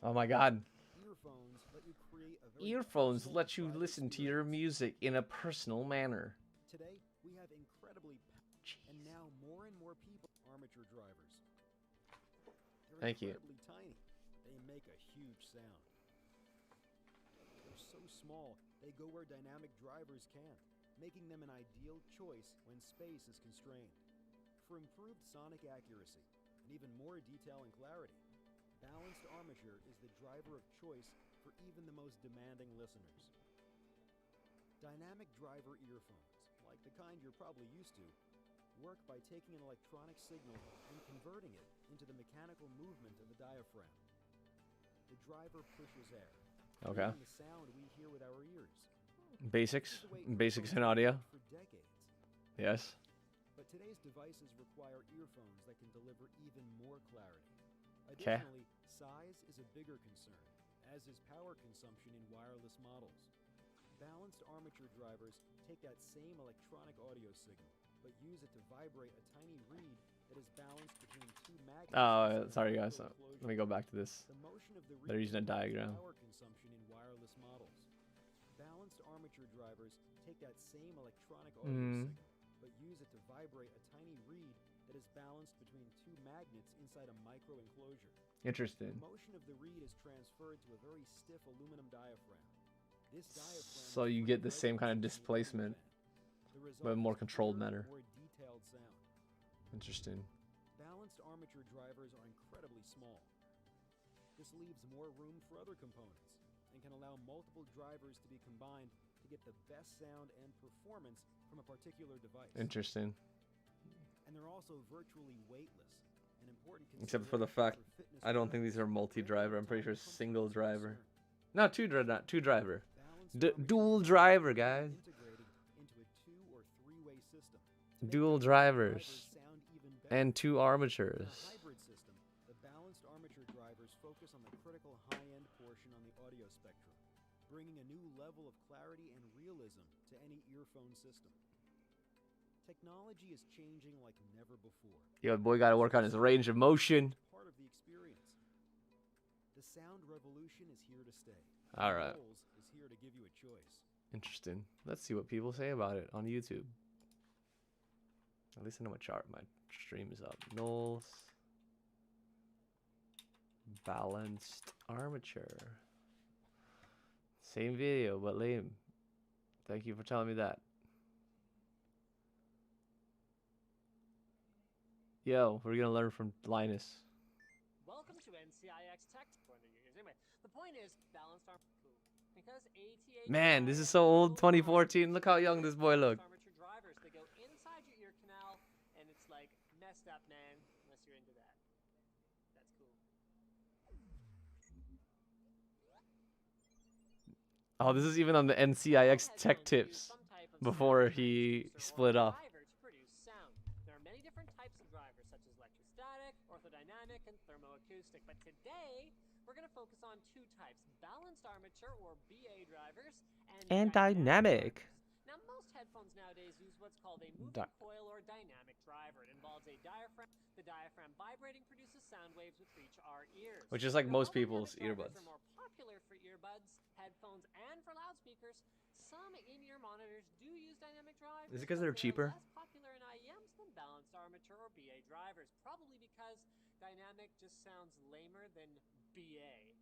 Oh my god. Earphones let you create a very Earphones personal, let you private listen to your experience. music in a personal manner. Today, we have incredibly and now more and more people armature drivers. They're Thank you. incredibly tiny. They make a huge sound. They're so small, they go where dynamic drivers can't, making them an ideal choice when space is constrained. For improved sonic accuracy and even more detail and clarity, balanced armature is the driver of choice for even the most demanding listeners. Dynamic driver earphones, like the kind you're probably used to, work by taking an electronic signal and converting it into the mechanical movement of the diaphragm. The driver pushes air, Okay. creating the sound we hear with our ears. Basics. This is the way Basics in earphones have audio. worked for decades. Yes. But today's devices require earphones that can deliver even more clarity. 'Kay. Additionally, size is a bigger concern, as is power consumption in wireless models. Balanced armature drivers take that same electronic audio signal, but use it to vibrate a tiny reed that is balanced between two magnets. Oh, inside a sorry guys. microenclosure. Let me go back to this. The motion of the They're reed using a controls diagram. power consumption in wireless models. Balanced armature drivers take that same electronic audio signal, but use it to vibrate a tiny reed that is balanced between two magnets inside a microenclosure. Interesting. The motion of the reed is transferred to a very stiff aluminum diaphragm. This diaphragm So is you free get the of same kind of resonance in the displacement, audio band. The result but in more is controlled clearer, manner. more detailed sound. Interesting. Balanced armature drivers are incredibly small. This leaves more room for other components and can allow multiple drivers to be combined to get the best sound and performance from a particular device. Interesting. And they're also virtually weightless, an important Except for the consideration fact for fitness I don't think these are professionals where multi-driver. I'm pretty sure time comfort single is driver. concerned. No, two driver. Balanced armature Dual drivers driver, can be guys. integrated into a 2- or 3-way system. Dual Making drivers sound even better. and two In a armatures. hybrid system, the balanced armature drivers focus on the critical high-end portion on the audio spectrum, bringing a new level of clarity and realism to any earphone system. Technology is changing like never before. Yo, boy, got to work on his range of motion. It's part of the experience. The sound revolution is here to stay. All right. Bose is here to give you a choice. Interesting. Let's see what people say about it on YouTube. At least I know my stream is up. Knowles. Balanced armature. Same video, but lame. Thank you for telling me that. Yo, we're gonna learn from Linus. Welcome to NCIX Tech. Anyway, the point is balanced armature. Because ATA. Man, this is so old. 2014. Look how young this boy looked. Armature drivers, they go inside your ear canal, and it's like messed up, man. Unless you're into that. That's cool. Oh, this is even on the NCIX Tech Tips before he split off. There are many different types of drivers, such as electrostatic, orthodynamic, and thermoacoustic. But today, we're going to focus on two types: balanced armature, or BA drivers, And dynamic. drivers. Now, most headphones nowadays use what's called a moving coil or dynamic driver. It involves a diaphragm. The diaphragm vibrating produces sound waves which reach our ears. Which is like Now, most while people's dynamic earbuds. drivers are more popular for earbuds, headphones, and for loudspeakers, some in-ear monitors do use dynamic drivers. Is it 'cause but they're cheaper? Less popular in IEMs than balanced armature or BA drivers, probably because dynamic just sounds lamer than BA.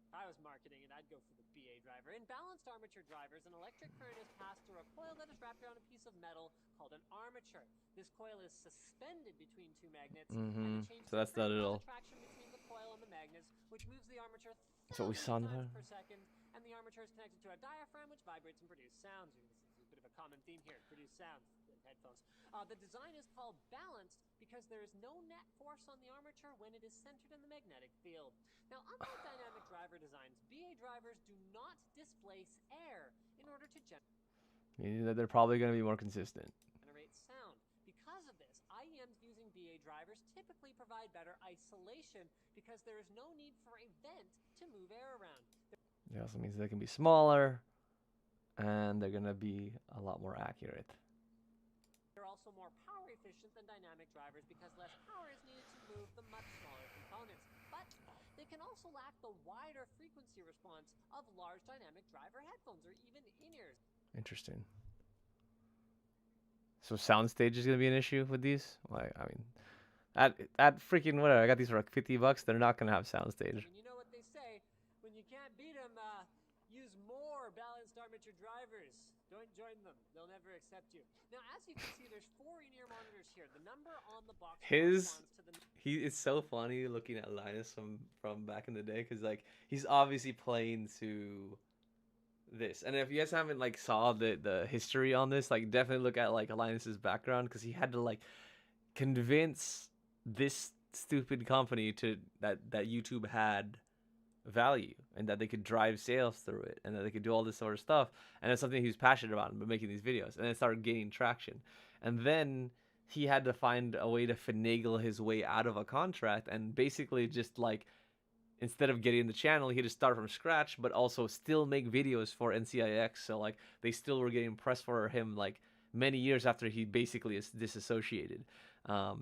If I was marketing it, I'd go for the BA driver. In balanced armature drivers, an electric current is passed through a coil that is wrapped around a piece of metal called an armature. This coil is suspended between two magnets, and it changes So that's the not at all. attraction between the coil and the magnets, which moves the armature That's what we saw in the times video. per second, and the armature is connected to a diaphragm which vibrates and produces sounds. This is a bit of a common theme here: produce sounds in headphones. The design is called balanced because there is no net force on the armature when it is centered in the magnetic field. Now, unlike dynamic driver designs, BA drivers do not displace air in order to Meaning that they're probably going to be more consistent. generate sound. Because of this, IEMs using BA drivers typically provide better isolation because there is no need for a vent to move air around. It also means they can be smaller and they're going to be a lot more accurate. They're also more power efficient than dynamic drivers because less power is needed to move the much smaller components. But they can also lack the wider frequency response of large dynamic driver headphones or even in-ears. Interesting. So soundstage is going to be an issue with these? Like, I mean, at freaking whatever, I got these for like $50. They're not going to have soundstage. And you know what they say, when you can't beat them, use more balanced armature drivers. Don't join them. They'll never accept you. Now, as you can see, there's 4 in-ear monitors here. The number on the box corresponds to the It's so funny looking at Linus from back in the day because like he's obviously playing to this. And if you guys haven't like saw the history on this, like definitely look at like Linus's background because he had to like convince this stupid company to that YouTube had value and that they could drive sales through it and that they could do all this sort of stuff. And it's something he was passionate about, but making these videos. And it started gaining traction. And then he had to find a way to finagle his way out of a contract and basically just like, instead of getting the channel, he had to start from scratch, but also still make videos for NCIX. So like they still were getting press for him like many years after he basically is disassociated.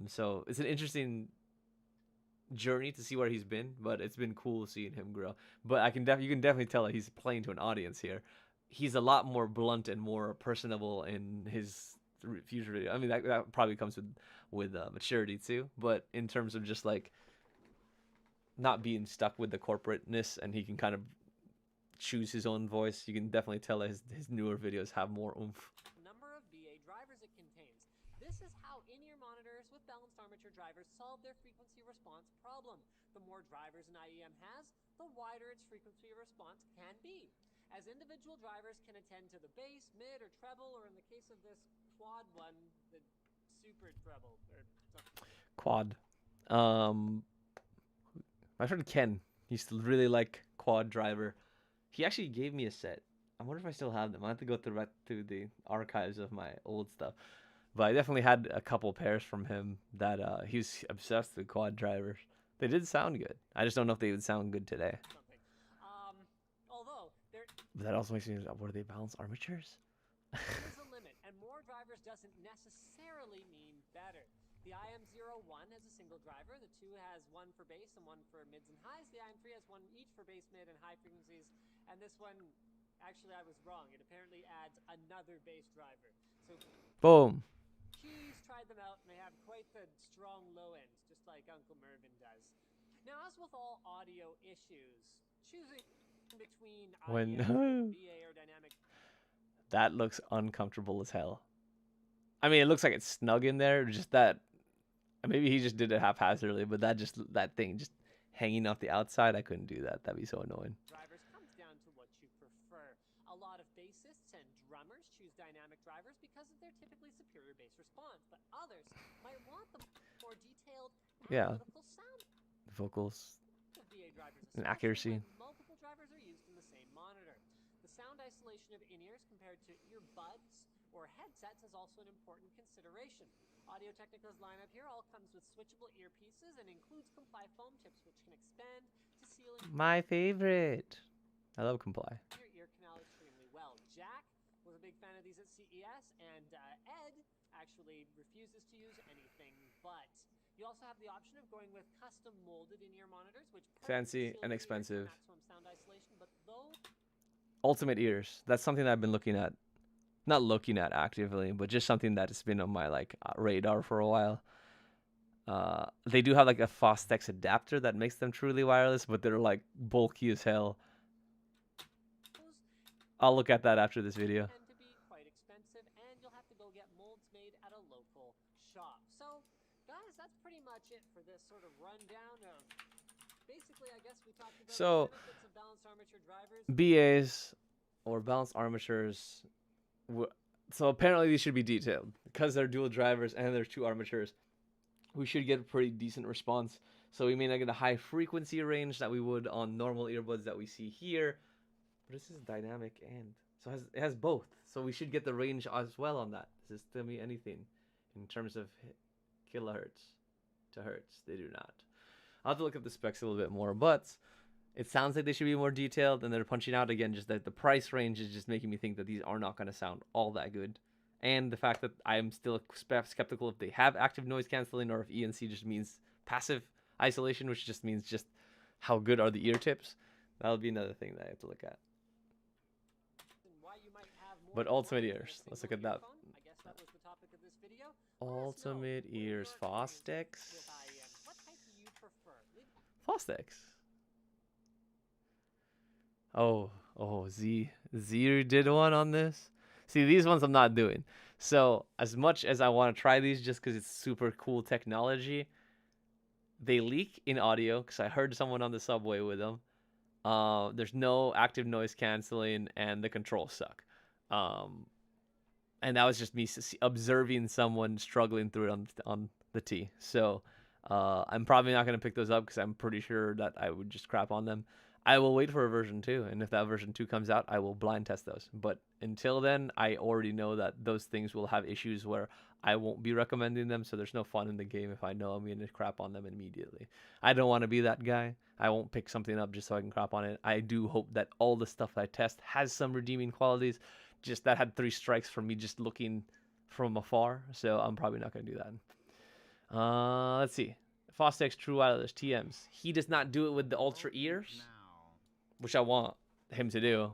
So it's an interesting journey to see where he's been, but it's been cool seeing him grow. But you can definitely tell that he's playing to an audience here. He's a lot more blunt and more personable in his future video. I mean, that probably comes with maturity too. But in terms of just like not being stuck with the corporateness, and he can kind of choose his own voice, you can definitely tell that his newer videos have more oomph. Number of BA drivers it contains. This is how in-ear monitors with balanced armature drivers solve their frequency response problem. The more drivers an IEM has, the wider its frequency response can be. As individual drivers can attend to the bass, mid, or treble, or in the case of this quad one, the super treble, or something. Quad. My friend Ken used to really like Quad Driver. He actually gave me a set. I wonder if I still have them. I have to go through the archives of my old stuff. But I definitely had a couple pairs from him that he was obsessed with Quad Drivers. They did sound good. I just don't know if they would sound good today. Although there That also makes me, what are they, balanced armatures? is a limit, and more drivers doesn't necessarily mean better. The IM01 has a single driver, the 2 has one for bass and one for mids and highs, the IM3 has one each for bass, mid, and high frequencies, and this one, actually I was wrong, it apparently adds another bass driver. So Boom. Q's tried them out, and they have quite the strong low ends, just like Uncle Mervin does. Now, as with all audio issues, choosing between When BA or dynamic. that looks uncomfortable as hell. I mean, it looks like it's snug in there. Just that, maybe he just did it haphazardly, but that thing just hanging off the outside, I couldn't do that. That'd be so annoying. Drivers comes down to what you prefer. A lot of bassists and drummers choose dynamic drivers because of their typically superior bass response, but others might want the more detailed analytical sound. Vocals BA drivers, and accuracy. multiple drivers are used in the same monitor. The sound isolation of in-ears compared to earbuds or headsets is also an important consideration. Audio Technica's lineup here all comes with switchable earpieces and includes Comply foam tips, which can expand to ceiling. My favorite. I love Comply. Your ear canal extremely well. Jack was a big fan of these at CES, and Ed actually refuses to use anything but. You also have the option of going with custom molded in-ear monitors, which fancy and expensive. maximum sound isolation, but though Ultimate ears. That's something that I've been looking at. Not looking at actively, but just something that's been on my like radar for a while. They do have like a Fostex adapter that makes them truly wireless, but they're like bulky as hell. I'll look at that after this video. tend to be quite expensive, and you'll have to go get molds made at a local shop. So, guys, that's pretty much it for this sort of rundown of. Basically, I guess we talked about the benefits of balanced armature drivers. BAs or balanced armatures. So apparently these should be detailed because they're dual drivers and there's 2 armatures. We should get a pretty decent response. So we may not get a high frequency range that we would on normal earbuds that we see here. But this is dynamic and so it has both. So we should get the range as well on that. Does this tell me anything in terms of kilohertz to hertz? They do not. I'll have to look up the specs a little bit more, but it sounds like they should be more detailed, and they're punching out again. Just that the price range is just making me think that these are not going to sound all that good, and the fact that I'm still skeptical if they have active noise canceling or if ENC just means passive isolation, which just means just how good are the ear tips. That'll be another thing that I have to look at. But ultimate ears, let's look at that. I guess that was the topic of this video. Ultimate ears, Fostex. What type do you prefer? Fostex. Oh, Z did one on this. See, these ones I'm not doing. So as much as I want to try these just because it's super cool technology, they leak in audio because I heard someone on the subway with them. There's no active noise canceling and the controls suck. And that was just me observing someone struggling through it on the T. So I'm probably not going to pick those up because I'm pretty sure that I would just crap on them. I will wait for a version 2, and if that version 2 comes out, I will blind test those. But until then, I already know that those things will have issues where I won't be recommending them, so there's no fun in the game if I know I'm going to crap on them immediately. I don't want to be that guy. I won't pick something up just so I can crap on it. I do hope that all the stuff I test has some redeeming qualities. Just that had 3 strikes from me just looking from afar, so I'm probably not going to do that. Let's see. Fostex True Wireless TMs. He does not do it with the Ultra ears, which I want him to do.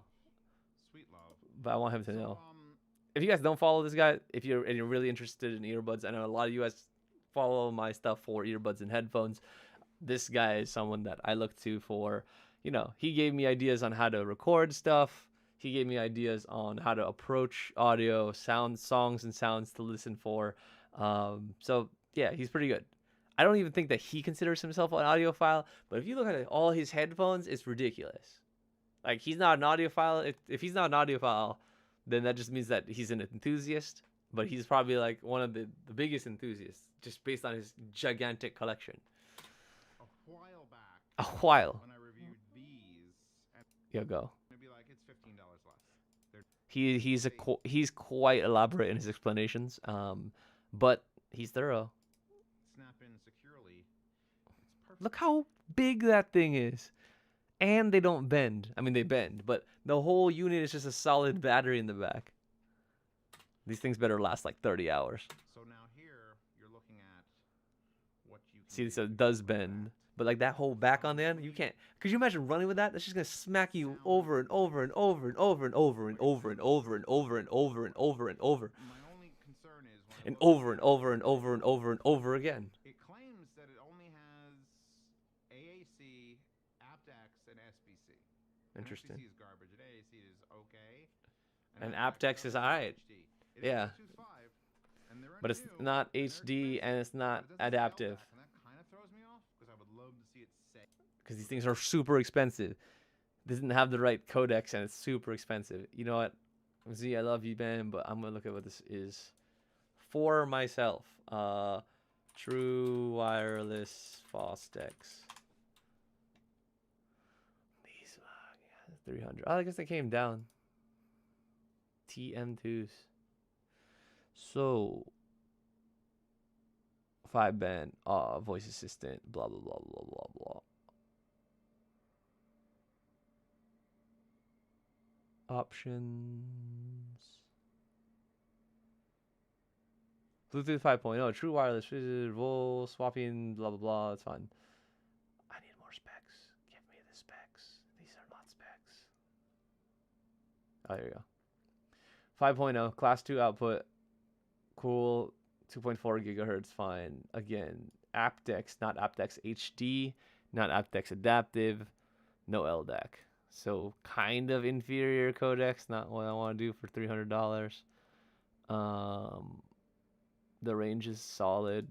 Sweet love. But I want him to So, know. If you guys don't follow this guy, if you're really interested in earbuds, I know a lot of you guys follow my stuff for earbuds and headphones. This guy is someone that I look to for, he gave me ideas on how to record stuff. He gave me ideas on how to approach audio, songs and sounds to listen for. So yeah, he's pretty good. I don't even think that he considers himself an audiophile, but if you look at all his headphones, it's ridiculous. Like, he's not an audiophile. If he's not an audiophile, then that just means that he's an enthusiast, but he's probably like one of the biggest enthusiasts just based on his gigantic collection. a while back, A while. when I reviewed these, and Yeah, go. it'd be like, it's $15 less. He's quite elaborate in his explanations, but he's thorough. Snap in securely. It's perfect. Look how big that thing is. And they don't bend. I mean, they bend, but the whole unit is just a solid battery in the back. These things better last like 30 hours. So now here, you're looking at what you can See, do so it does with bend. that. But like that whole back on the end, you can't. Could you imagine running with that? That's just gonna smack you over and over and over and over and over and over and over and over and over and over and over My only concern is when I and look over at and over and over and over and over again. it claims that it only has AAC, aptX, and SBC. And Interesting. SBC is garbage, and AAC is okay. And aptX aptX is alright. HD. It is Yeah. Bluetooth 5, and they're But it's new, not and they're HD and it's expensive, not but it doesn't say adaptive. LDAC, and that kind of throws me off because I would love to see it say. Because these things are super expensive. Doesn't have the right codecs and it's super expensive. You know what? Z, I love you, man, but I'm gonna look at what this is for myself. True wireless Fostex. These 300. Oh, I guess they came down. TM2s. So 5-band, voice assistant, blah blah blah blah blah blah. Options. Bluetooth 5.0, true wireless, vol swapping, blah blah blah. It's fine. I need more specs. Give me the specs. These are not specs. Oh, here you go. 5.0, class 2 output. Cool. 2.4 gigahertz, fine. Again, aptX, not aptX HD, not aptX adaptive, no LDAC. So kind of inferior codecs, not what I want to do for $300. The range is solid.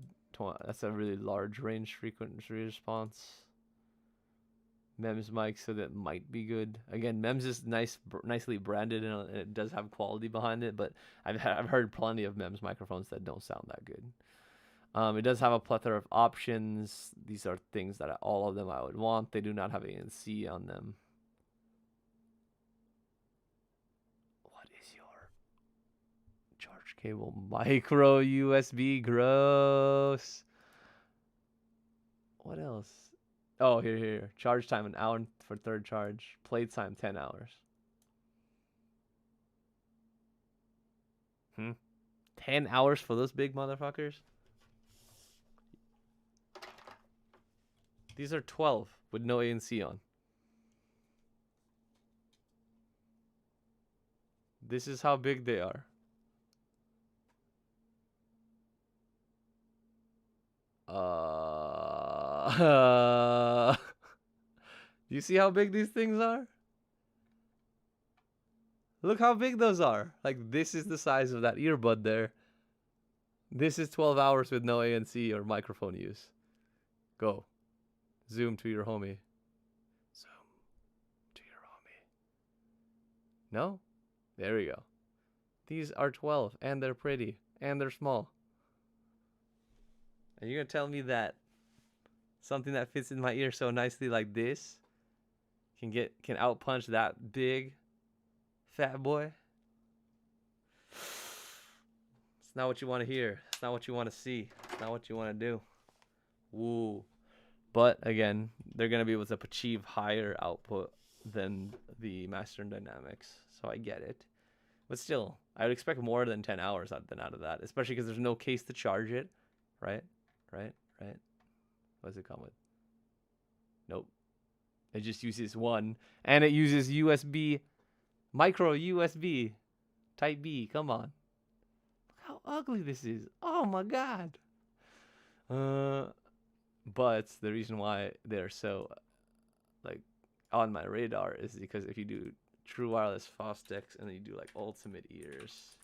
That's a really large range frequency response. MEMS mic, so that might be good. Again, MEMS is nicely branded and it does have quality behind it, but I've heard plenty of MEMS microphones that don't sound that good. It does have a plethora of options. These are things that all of them I would want. They do not have ANC on them. What is your charge cable? Micro USB. Gross. What else? Oh, here. Charge time, an hour for third charge. Play time, 10 hours. 10 hours for those big motherfuckers? These are 12 with no ANC on. This is how big they are. Do you see how big these things are? Look how big those are. Like, this is the size of that earbud there. This is 12 hours with no ANC or microphone use. Go. Zoom to your homie. Zoom to your homie. No? There we go. These are 12, and they're pretty, and they're small. And you're going to tell me that something that fits in my ear so nicely like this can outpunch that big fat boy. It's not what you want to hear. It's not what you want to see. It's not what you want to do. Woo. But again, they're gonna be able to achieve higher output than the Master Dynamics, so I get it. But still, I would expect more than 10 hours out of that, especially because there's no case to charge it, right? Right? What does it come with? Nope. It just uses one, and it uses USB, micro USB, Type B. Come on. Look how ugly this is. Oh my god. But the reason why they're so like on my radar is because if you do true wireless Fostex and then you do like ultimate ears,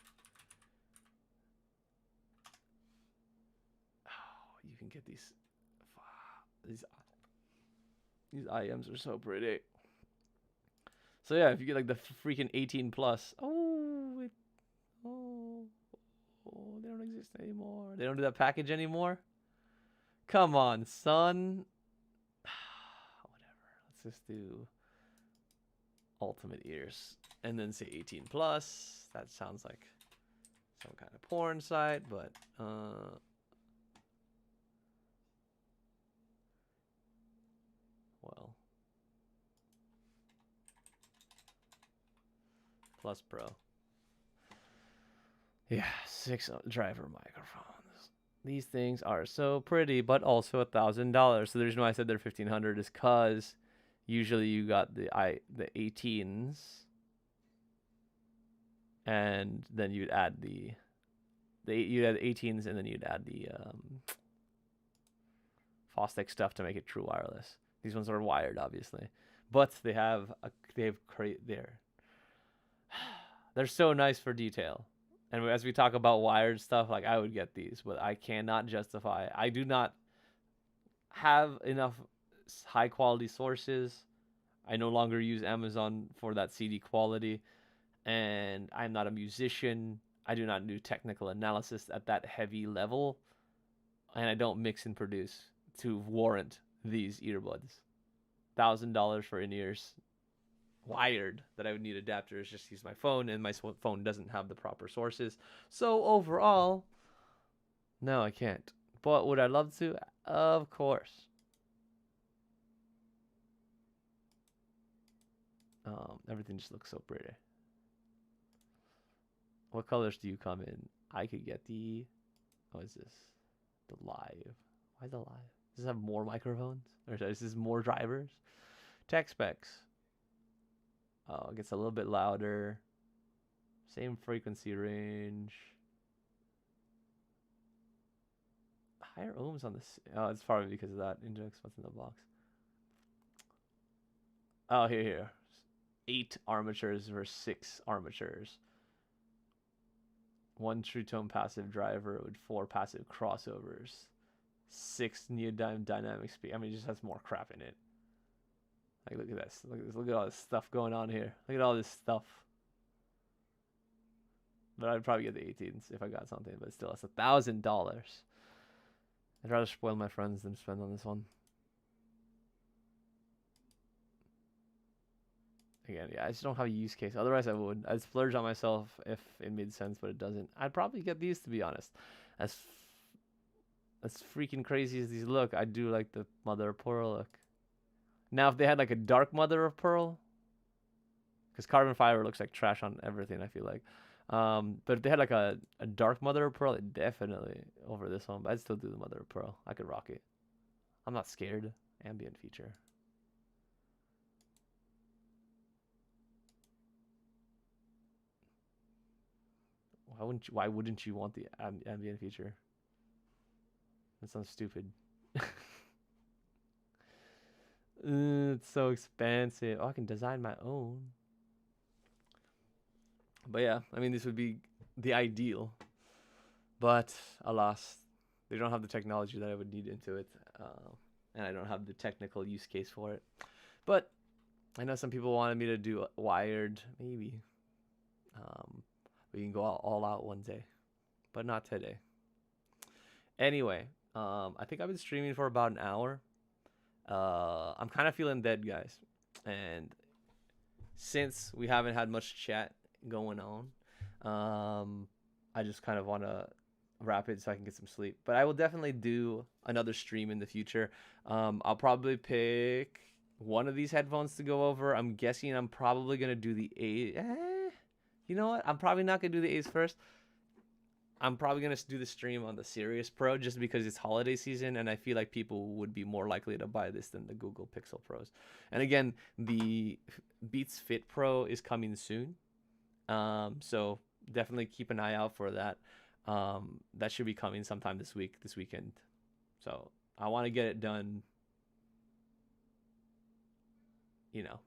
you can get these IMs are so pretty. So yeah, if you get like the freaking 18 plus, they don't exist anymore. They don't do that package anymore. Come on, son. Whatever. Let's just do ultimate ears and then say 18 plus. That sounds like some kind of porn site, but well, plus pro. Yeah, 6 driver microphones. These things are so pretty, but also $1,000. So the reason why I said they're 1,500 is because usually you got the 18s, and then you'd add you'd add 18s, and then you'd add the Fostex stuff to make it true wireless. These ones are wired, obviously, but they're so nice for detail. And as we talk about wired stuff, like I would get these, but I cannot justify. I do not have enough high quality sources. I no longer use Amazon for that CD quality, and I'm not a musician. I do not do technical analysis at that heavy level, and I don't mix and produce to warrant these earbuds. $1,000 for in-ears wired that I would need adapters, just use my phone, and my phone doesn't have the proper sources. So overall, no, I can't. But would I love to? Of course. Everything just looks so pretty. What colors do you come in? I could get the, what is this? The live. Why the live? Does this have more microphones? Or is this more drivers? Tech specs. Oh, it gets a little bit louder. Same frequency range. Higher ohms on this. Oh, it's probably because of that. Index. What's in the box? Oh, here. 8 armatures versus 6 armatures. 1 true tone passive driver with 4 passive crossovers. 6 neodyne dynamic speed. I mean, it just has more crap in it. Like, look at this. Look at this. Look at all this stuff going on here. Look at all this stuff. But I'd probably get the 18s if I got something. But still, it's $1,000. I'd rather spoil my friends than spend on this one. Again, yeah, I just don't have a use case. Otherwise, I would. I'd splurge on myself if it made sense, but it doesn't. I'd probably get these, to be honest. As freaking crazy as these look, I do like the mother of pearl look. Now, if they had like a dark mother of pearl, because carbon fiber looks like trash on everything, I feel like. But if they had like a dark mother of pearl, it definitely over this one. But I'd still do the mother of pearl. I could rock it. I'm not scared. Ambient feature. Why wouldn't you want the ambient feature? That sounds stupid. It's so expensive. Oh, I can design my own. But yeah, I mean, this would be the ideal. But alas, they don't have the technology that I would need into it. And I don't have the technical use case for it. But I know some people wanted me to do wired, maybe. We can go all out one day, but not today. Anyway, I think I've been streaming for about an hour. I'm kind of feeling dead, guys. And since we haven't had much chat going on, I just kind of want to wrap it so I can get some sleep. But I will definitely do another stream in the future. I'll probably pick one of these headphones to go over. I'm guessing I'm probably gonna do the A. You know what? I'm probably not gonna do the A's first. I'm probably gonna do the stream on the Sirius Pro just because it's holiday season, and I feel like people would be more likely to buy this than the Google Pixel Pros. And again, the Beats Fit Pro is coming soon, so definitely keep an eye out for that. That should be coming sometime this weekend. So I want to get it done,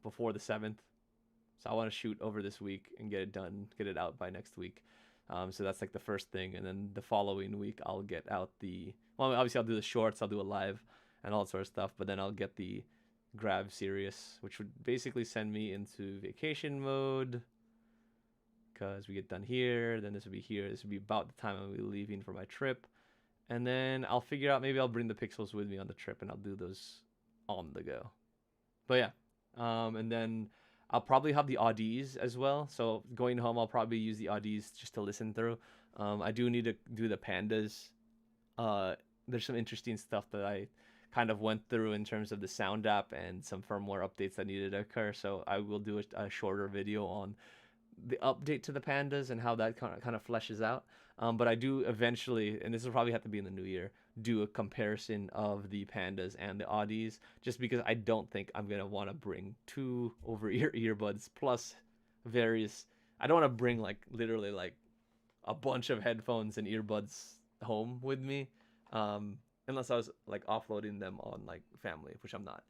before the 7th. So I want to shoot over this week and get it done, get it out by next week. So that's like the first thing, and then the following week I'll get out obviously I'll do the shorts, I'll do a live and all that sort of stuff, but then I'll get the Grab Sirius, which would basically send me into vacation mode, because we get done here, then this would be here, this would be about the time I'll be leaving for my trip, and then I'll figure out, maybe I'll bring the Pixels with me on the trip and I'll do those on the go. But yeah, and then I'll probably have the Audies as well. So going home, I'll probably use the Audies just to listen through. I do need to do the Pandas. There's some interesting stuff that I kind of went through in terms of the sound app and some firmware updates that needed to occur. So I will do a shorter video on the update to the Pandas and how that kind of fleshes out. But I do eventually, and this will probably have to be in the new year, do a comparison of the Pandas and the Audies, just because I don't think I'm gonna want to bring 2 over-ear earbuds plus various. I don't want to bring like literally like a bunch of headphones and earbuds home with me, unless I was like offloading them on like family, which I'm not.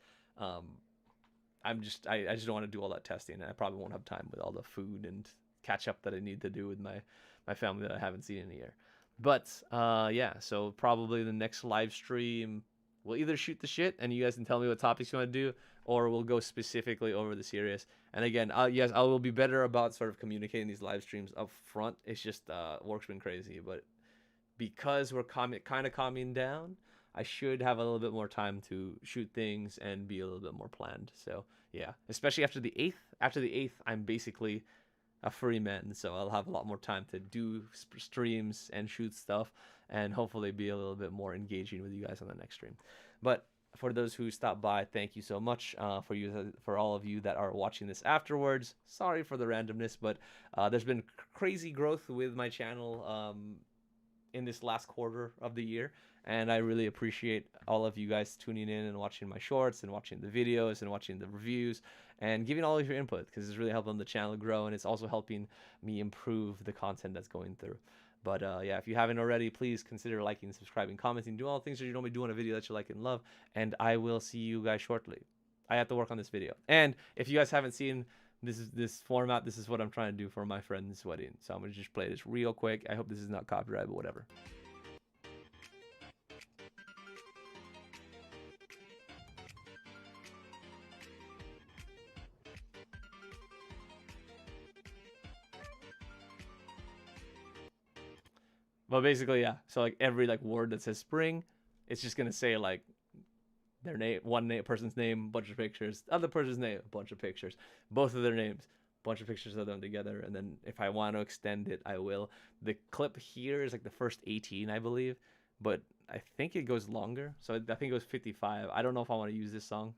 I just don't want to do all that testing, and I probably won't have time with all the food and catch up that I need to do with my family that I haven't seen in a year. But yeah, so probably the next live stream, we'll either shoot the shit and you guys can tell me what topics you want to do, or we'll go specifically over the series. And again, yes, I will be better about sort of communicating these live streams up front. It's just work's been crazy, but because we're kind of calming down, I should have a little bit more time to shoot things and be a little bit more planned. So yeah, especially after the 8th. After the 8th, I'm basically a free man, so I'll have a lot more time to do streams and shoot stuff, and hopefully be a little bit more engaging with you guys on the next stream. But for those who stopped by, thank you so much. For all of you that are watching this afterwards, sorry for the randomness, but there's been crazy growth with my channel in this last quarter of the year, and I really appreciate all of you guys tuning in and watching my shorts and watching the videos and watching the reviews and giving all of your input, because it's really helping the channel grow, and it's also helping me improve the content that's going through. But yeah, if you haven't already, please consider liking, subscribing, commenting, do all the things that you normally do on a video that you like and love, and I will see you guys shortly. I have to work on this video, and if you guys haven't seen this format, this is what I'm trying to do for my friend's wedding, so I'm gonna just play this real quick. I hope this is not copyright, but whatever. But basically, yeah. So like every like word that says spring, it's just gonna say like their name, person's name, bunch of pictures, other person's name, a bunch of pictures, both of their names, bunch of pictures of them together, and then if I want to extend it, I will. The clip here is like the first 18, I believe, but I think it goes longer, so I think it goes 55. I don't know if I want to use this song.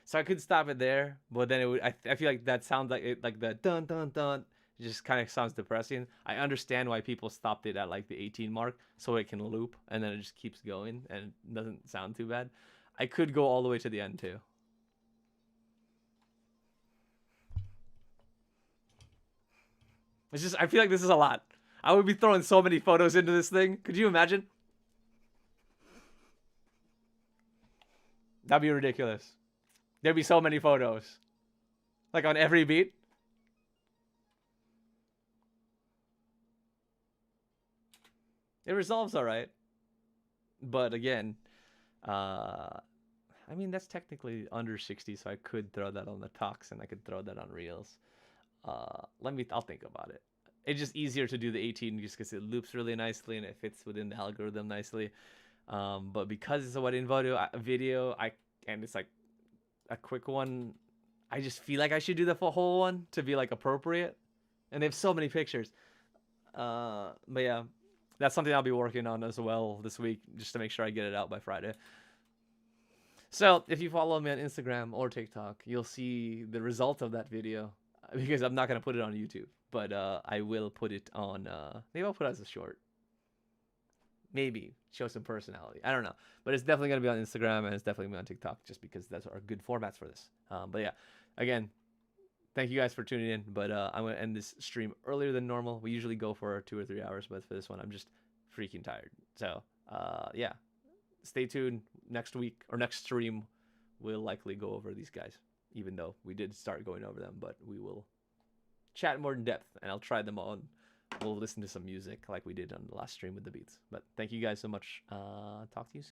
So I could stop it there, but then it would. I feel like that sounds like it, like the dun dun dun. It just kind of sounds depressing. I understand why people stopped it at like the 18 mark, so it can loop and then it just keeps going and it doesn't sound too bad. I could go all the way to the end too. It's just, I feel like this is a lot. I would be throwing so many photos into this thing. Could you imagine? That'd be ridiculous. There'd be so many photos. Like on every beat. It resolves all right, but again, I mean that's technically under 60, so I could throw that on the Tox and I could throw that on Reels. I'll think about it. It's just easier to do the 18 just because it loops really nicely and it fits within the algorithm nicely. But because it's a wedding video, and it's like a quick one, I just feel like I should do the whole one to be like appropriate. And they have so many pictures. But yeah, that's something I'll be working on as well this week, just to make sure I get it out by Friday. So if you follow me on Instagram or TikTok, you'll see the result of that video, because I'm not gonna put it on YouTube, but I will put it on. Maybe I'll put it as a short. Maybe show some personality. I don't know, but it's definitely gonna be on Instagram and it's definitely gonna be on TikTok, just because those are good formats for this. But yeah, again, thank you guys for tuning in. But I'm gonna end this stream earlier than normal. We usually go for 2 or 3 hours, but for this one, I'm just freaking tired. So yeah, stay tuned. Next week or next stream, we'll likely go over these guys, even though we did start going over them, but we will chat more in depth and I'll try them on. We'll listen to some music like we did on the last stream with the beats. But thank you guys so much. Talk to you soon.